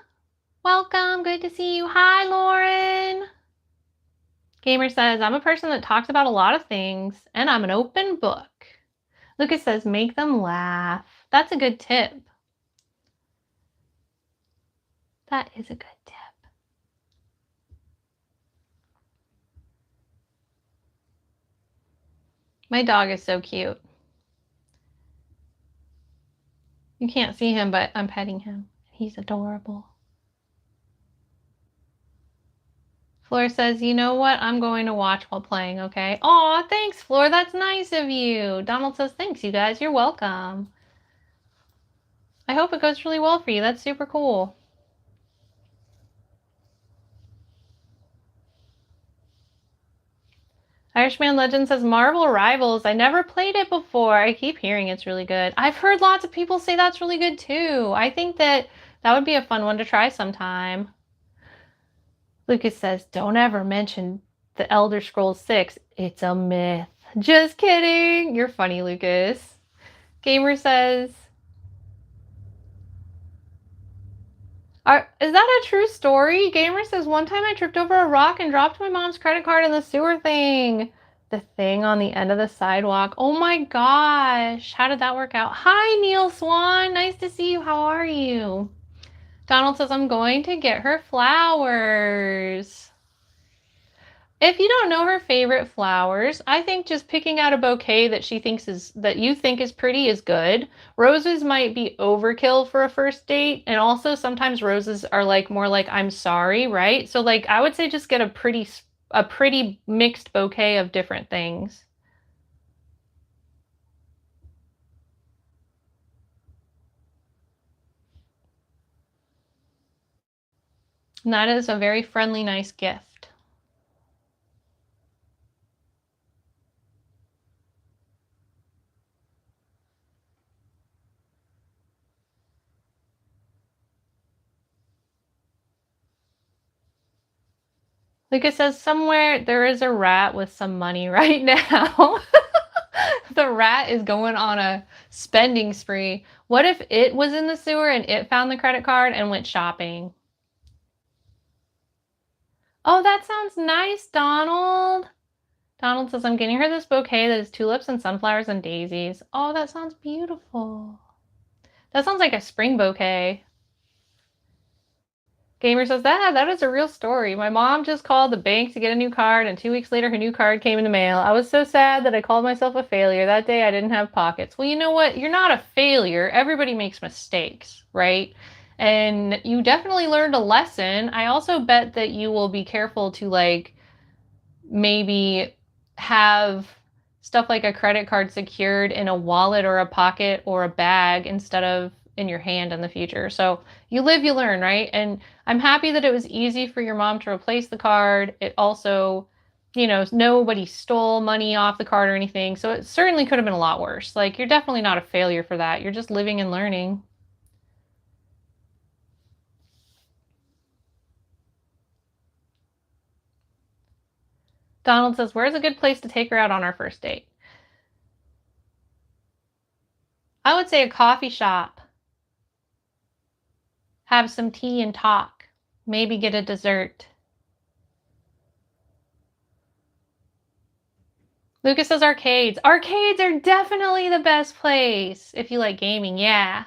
Welcome. Good to see you. Hi, Lauren. Gamer says, I'm a person that talks about a lot of things, and I'm an open book. Lucas says, make them laugh. That's a good tip. That is a good tip. My dog is so cute. You can't see him, but I'm petting him. He's adorable. Flora says, you know what? I'm going to watch while playing, okay? Aw, thanks, Flora. That's nice of you. Donald says, thanks, you guys. You're welcome. I hope it goes really well for you. That's super cool. Irishman Legend says, Marvel Rivals. I never played it before. I keep hearing it's really good. I've heard lots of people say that's really good too. I think that would be a fun one to try sometime. Lucas says, don't ever mention the Elder Scrolls 6. It's a myth. Just kidding. You're funny, Lucas. Gamer says, is that a true story? Gamer says, one time I tripped over a rock and dropped my mom's credit card in the sewer thing. The thing on the end of the sidewalk. Oh my gosh. How did that work out? Hi, Neil Swan. Nice to see you. How are you? Donald says, I'm going to get her flowers. If you don't know her favorite flowers, I think just picking out a bouquet that you think is pretty is good. Roses might be overkill for a first date, and also sometimes roses are like more like I'm sorry, right? So like I would say just get a pretty mixed bouquet of different things. And that is a very friendly, nice gift. Lucas says, somewhere there is a rat with some money right now. The rat is going on a spending spree. What if it was in the sewer and it found the credit card and went shopping? Oh, that sounds nice, Donald. Donald says, I'm getting her this bouquet that is tulips and sunflowers and daisies. Oh, that sounds beautiful. That sounds like a spring bouquet. Gamer says, that is a real story. My mom just called the bank to get a new card, and 2 weeks later her new card came in the mail. I was so sad that I called myself a failure. That day I didn't have pockets. Well, you know what? You're not a failure. Everybody makes mistakes, right? And you definitely learned a lesson. I also bet that you will be careful to like maybe have stuff like a credit card secured in a wallet or a pocket or a bag instead of in your hand in the future. So you live, you learn, right? And I'm happy that it was easy for your mom to replace the card. It also, you know, nobody stole money off the card or anything. So it certainly could have been a lot worse. Like, you're definitely not a failure for that. You're just living and learning. Donald says, where's a good place to take her out on our first date? I would say a coffee shop. Have some tea and talk. Maybe get a dessert. Lucas says arcades. Arcades are definitely the best place if you like gaming, yeah.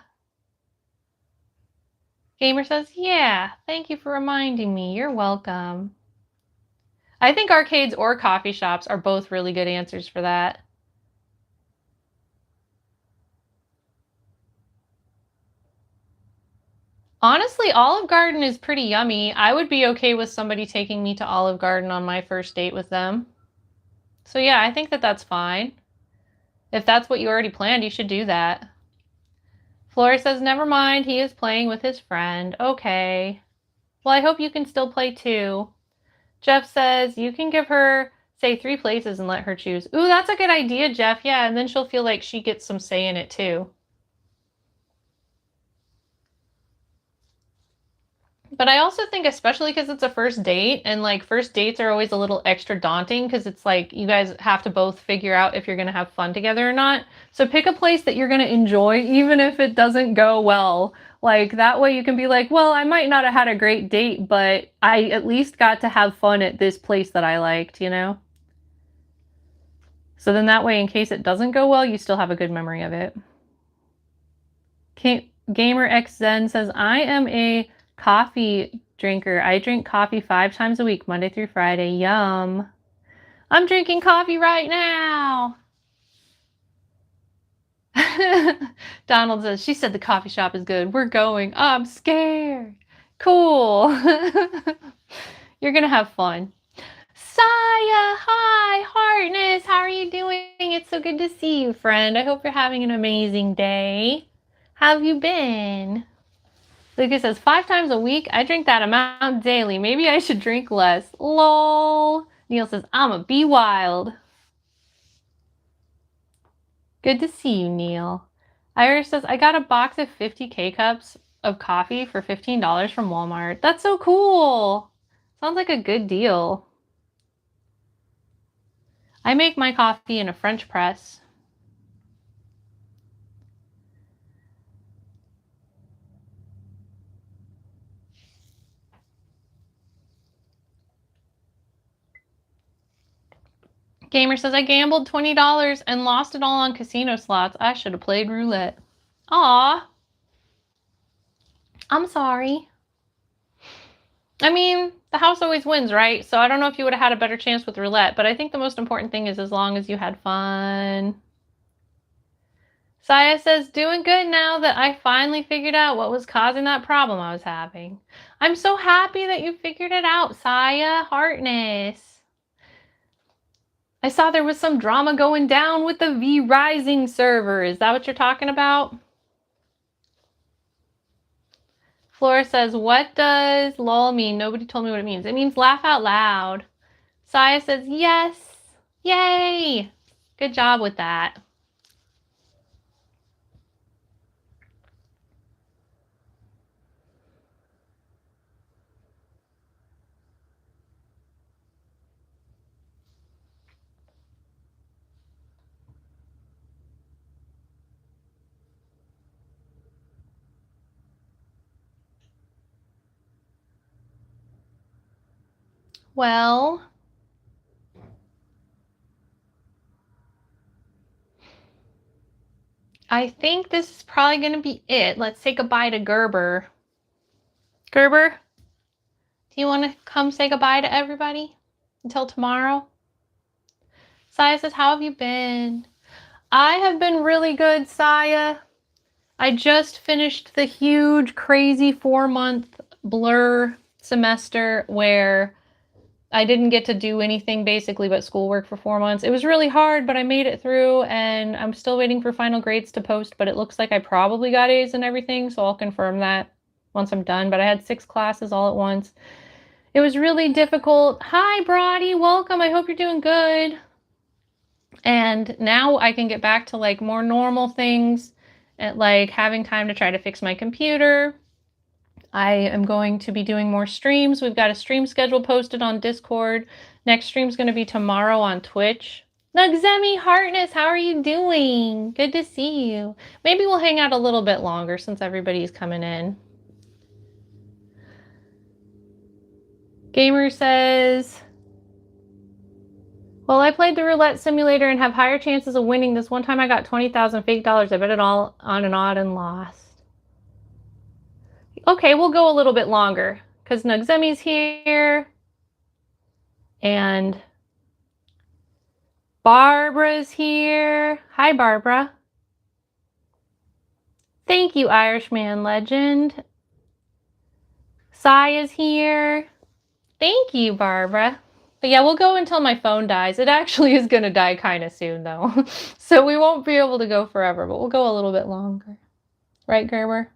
Gamer says, yeah, thank you for reminding me. You're welcome. I think arcades or coffee shops are both really good answers for that. Honestly, Olive Garden is pretty yummy. I would be okay with somebody taking me to Olive Garden on my first date with them. So yeah, I think that that's fine. If that's what you already planned, you should do that. Flora says, never mind, he is playing with his friend. Okay. Well, I hope you can still play too. Jeff says, you can give her, say, 3 places and let her choose. Ooh, that's a good idea, Jeff. Yeah, and then she'll feel like she gets some say in it too. But I also think, especially because it's a first date, and like first dates are always a little extra daunting because it's like you guys have to both figure out if you're going to have fun together or not. So pick a place that you're going to enjoy, even if it doesn't go well. Like that way you can be like, well, I might not have had a great date, but I at least got to have fun at this place that I liked, you know? So then that way, in case it doesn't go well, you still have a good memory of it. Gamer X Zen says, I am a coffee drinker. I drink coffee 5 times a week, Monday through Friday. Yum. I'm drinking coffee right now. Donald says, she said the coffee shop is good. We're going. I'm scared. Cool. You're going to have fun. Saya, hi, Heartness. How are you doing? It's so good to see you, friend. I hope you're having an amazing day. How have you been? Lucas says, 5 times a week? I drink that amount daily. Maybe I should drink less. Lol. Neil says, I'm a bee wild. Good to see you, Neil. Irish says, I got a box of 50 K-cups of coffee for $15 from Walmart. That's so cool. Sounds like a good deal. I make my coffee in a French press. Gamer says, I gambled $20 and lost it all on casino slots. I should have played roulette. Aw. I'm sorry. I mean, the house always wins, right? So I don't know if you would have had a better chance with roulette, but I think the most important thing is as long as you had fun. Saya says, doing good now that I finally figured out what was causing that problem I was having. I'm so happy that you figured it out, Saya. Heartness. I saw there was some drama going down with the V Rising server. Is that what you're talking about? Flora says, what does lol mean? Nobody told me what it means. It means laugh out loud. Saya says, yes. Yay. Good job with that. Well, I think this is probably going to be it. Let's say goodbye to Gerber. Gerber, do you want to come say goodbye to everybody until tomorrow? Saya says, how have you been? I have been really good, Saya. I just finished the huge, crazy 4-month blur semester where I didn't get to do anything basically but schoolwork for 4 months. It was really hard, but I made it through, and I'm still waiting for final grades to post, but it looks like I probably got A's and everything, so I'll confirm that once I'm done. But I had 6 classes all at once. It was really difficult. Hi, Brody. Welcome. I hope you're doing good. And now I can get back to like more normal things, at like having time to try to fix my computer. I am going to be doing more streams. We've got a stream schedule posted on Discord Next stream's going to be tomorrow on Twitch. Nugzemi Hartness, how are you doing? Good to see you. Maybe we'll hang out a little bit longer since everybody's coming in. Gamer says, well, I played the roulette simulator and have higher chances of winning. This one time I got 20,000 fake dollars. I bet it all on an odd and lost. Okay, we'll go a little bit longer because Nugzemi's here and Barbara's here. Hi, Barbara. Thank you, Irishman Legend. Sai is here. Thank you, Barbara. But yeah, we'll go until my phone dies. It actually is going to die kind of soon, though. So we won't be able to go forever, but we'll go a little bit longer. Right, Gerber?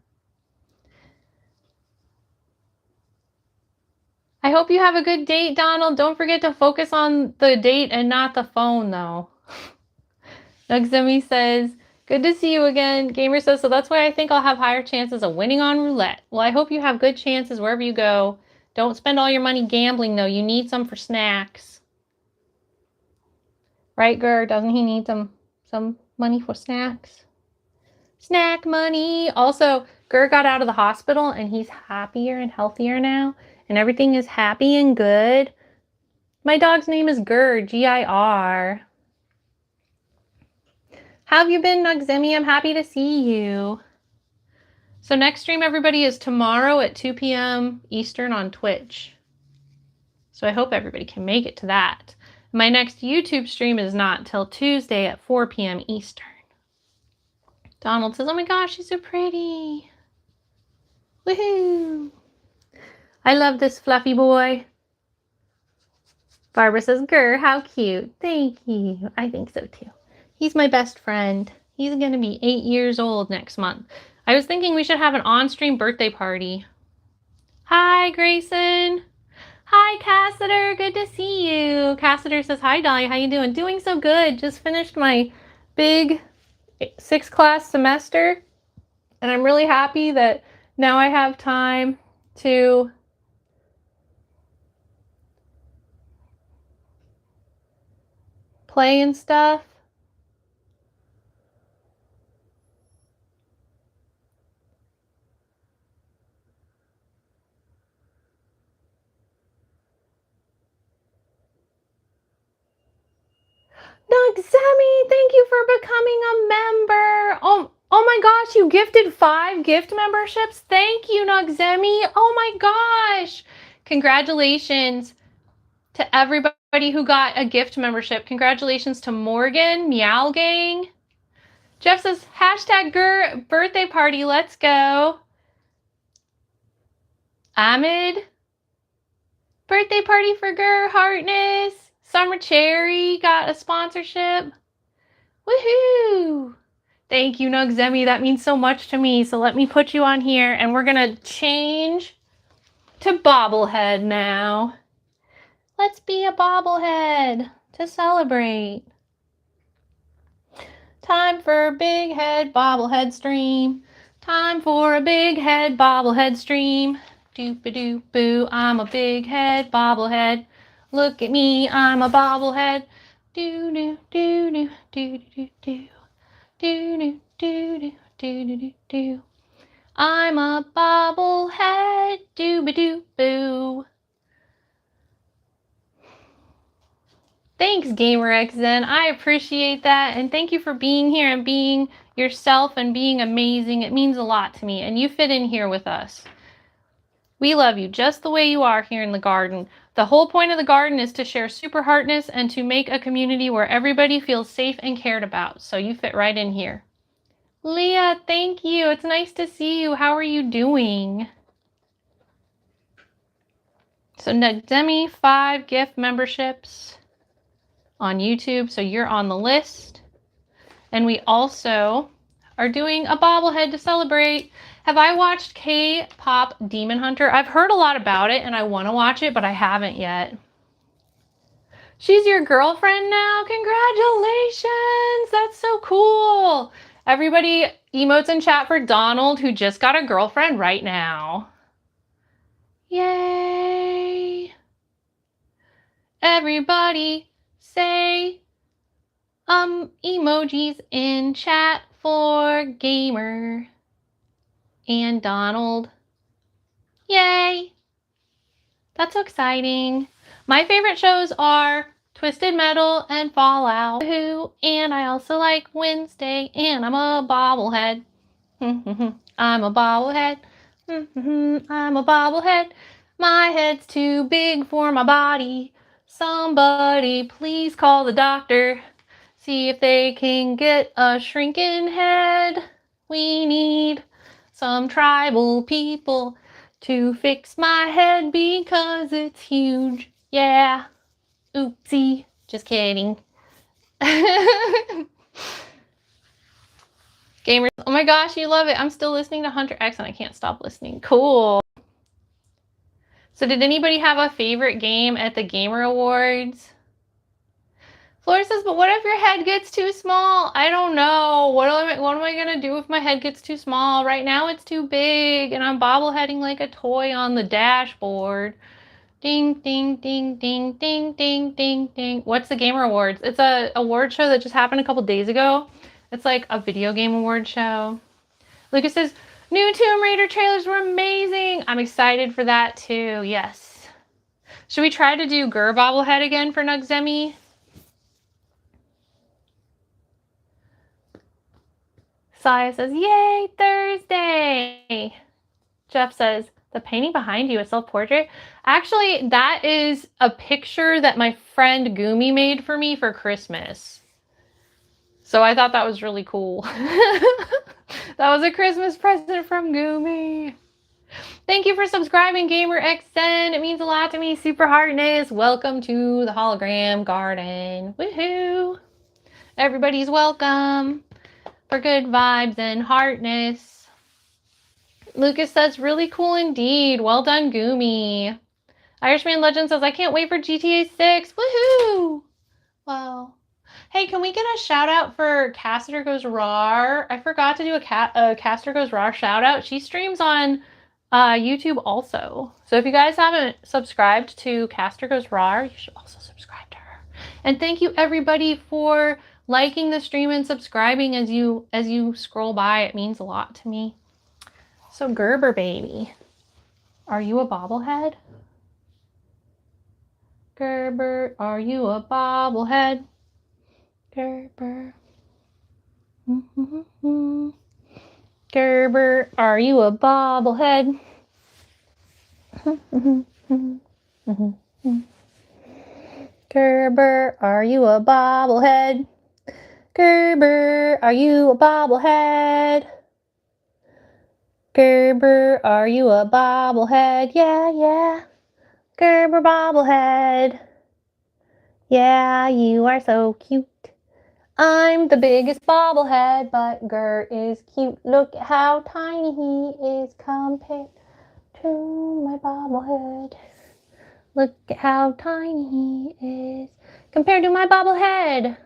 I hope you have a good date, Donald. Don't forget to focus on the date and not the phone, though. Nugzemi says, good to see you again. Gamer says, so that's why I think I'll have higher chances of winning on roulette. Well, I hope you have good chances wherever you go. Don't spend all your money gambling, though. You need some for snacks. Right, Gur? Doesn't he need some money for snacks? Snack money. Also, Gur got out of the hospital, and he's happier and healthier now. And everything is happy and good. My dog's name is Gir, G-I-R. How have you been, Nugzemi? I'm happy to see you. So next stream, everybody, is tomorrow at 2 p.m. Eastern on Twitch. So I hope everybody can make it to that. My next YouTube stream is not till Tuesday at 4 p.m. Eastern. Donald says, oh my gosh, she's so pretty. Woohoo! I love this fluffy boy. Barbara says, Gur, how cute. Thank you. I think so too. He's my best friend. He's going to be 8 years old next month. I was thinking we should have an on-stream birthday party. Hi, Grayson. Hi, Cassider. Good to see you. Cassider says, hi, Dahlia. How you doing? Doing so good. Just finished my big 6-class semester. And I'm really happy that now I have time to play and stuff. Nugzemi, thank you for becoming a member. Oh my gosh, you gifted 5 gift memberships. Thank you, Nugzemi. Oh my gosh. Congratulations to everybody who got a gift membership. Congratulations to Morgan, Meow Gang. Jeff says, hashtag Gur birthday party, let's go. Ahmed, birthday party for Gur Hartness. Summer Cherry got a sponsorship. Woohoo! Thank you, Nugzemi. That means so much to me. So let me put you on here, and we're going to change to bobblehead now. Let's be a bobblehead to celebrate. Time for a big head bobblehead stream. Time for a big head bobblehead stream. Doop-a-doop-boo, I'm a big head bobblehead. Look at me, I'm a bobblehead. Do-do-do-do, do-do-do-do. Do-do-do-do, I'm a bobblehead. Doo-ba-doo-boo. Thanks, GamerXzen. I appreciate that. And thank you for being here and being yourself and being amazing. It means a lot to me. And you fit in here with us. We love you just the way you are here in the garden. The whole point of the garden is to share super heartness and to make a community where everybody feels safe and cared about. So you fit right in here. Leah, thank you. It's nice to see you. How are you doing? So Nugzemi, 5 gift memberships on YouTube. So you're on the list. And we also are doing a bobblehead to celebrate. Have I watched K-Pop Demon Hunter? I've heard a lot about it and I want to watch it, but I haven't yet. She's your girlfriend now? Congratulations! That's so cool. Everybody emotes in chat for Donald, who just got a girlfriend right now. Yay! Everybody say emojis in chat for Gamer and Donald. Yay! That's so exciting. My favorite shows are Twisted Metal and Fallout. And I also like Wednesday, and I'm a bobblehead. I'm a bobblehead. I'm a bobblehead. My head's too big for my body. Somebody please call the doctor. See if they can get a shrinking head. We need some tribal people to fix my head because it's huge. Yeah. Oopsie. Just kidding. Gamers, oh my gosh, you love it. I'm still listening to Hunter X and I can't stop listening. Cool. So did anybody have a favorite game at the Gamer Awards? Flora says, but what if your head gets too small? I don't know. What am I going to do if my head gets too small? Right now it's too big and I'm bobbleheading like a toy on the dashboard. Ding, ding, ding, ding, ding, ding, ding, ding. What's the Gamer Awards? It's a award show that just happened a couple days ago. It's like a video game award show. Lucas says, new Tomb Raider trailers were amazing. I'm excited for that too. Yes. Should we try to do Gir bobblehead again for Nugzemi? Saya says, yay, Thursday. Jeff says, the painting behind you is self-portrait. Actually, that is a picture that my friend Gumi made for me for Christmas. So I thought that was really cool. That was a Christmas present from Gumi. Thank you for subscribing, Gamer XN. It means a lot to me. Super Heartness. Welcome to the Hologram Garden. Woohoo! Everybody's welcome for good vibes and heartness. Lucas says, really cool indeed. Well done, Gumi. Irishman Legend says, I can't wait for GTA 6. Woohoo! Wow. Hey, can we get a shout out for Caster Goes Rar? I forgot to do a Caster Goes Rar shout out. She streams on YouTube also. So if you guys haven't subscribed to Caster Goes Rar, you should also subscribe to her. And thank you everybody for liking the stream and subscribing as you scroll by. It means a lot to me. So Gerber baby, are you a bobblehead? Gerber, are you a bobblehead? Gerber. Gerber, are you a bobblehead? Gerber, are you a bobblehead? Gerber, are you a bobblehead? Gerber, are you a bobblehead? Yeah, yeah. Gerber bobblehead. Yeah, you are so cute. I'm the biggest bobblehead, but Gir is cute. Look at how tiny he is compared to my bobblehead. Look at how tiny he is compared to my bobblehead.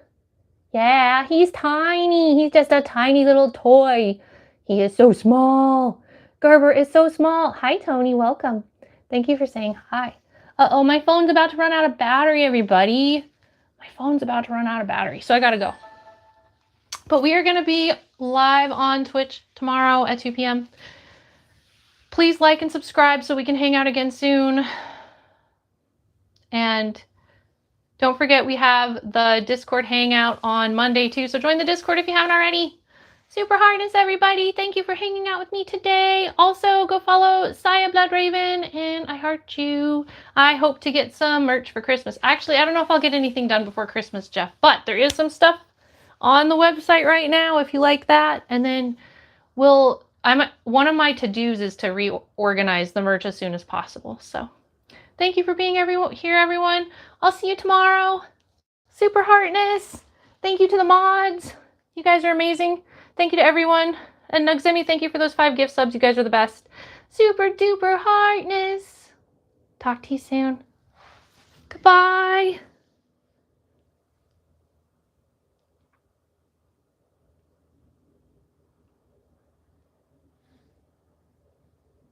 Yeah, he's tiny. He's just a tiny little toy. He is so small. Gerber is so small. Hi, Tony. Welcome. Thank you for saying hi. Uh-oh, my phone's about to run out of battery, everybody. My phone's about to run out of battery, so I gotta go. But we are going to be live on Twitch tomorrow at 2 p.m. Please like and subscribe so we can hang out again soon. And don't forget, we have the Discord hangout on Monday too. So join the Discord if you haven't already. Super Hardness, everybody. Thank you for hanging out with me today. Also, go follow Saya Bloodraven and I Heart You. I hope to get some merch for Christmas. Actually, I don't know if I'll get anything done before Christmas, Jeff, but there is some stuff on the website right now if you like that. And then one of my to-dos is to reorganize the merch as soon as possible. So thank you for being here, everyone. I'll see you tomorrow. Super Heartness. Thank you to the mods. You guys are amazing. Thank you to everyone. And Nugzemi, thank you for those 5 gift subs. You guys are the best. Super duper Heartness. Talk to you soon. Goodbye.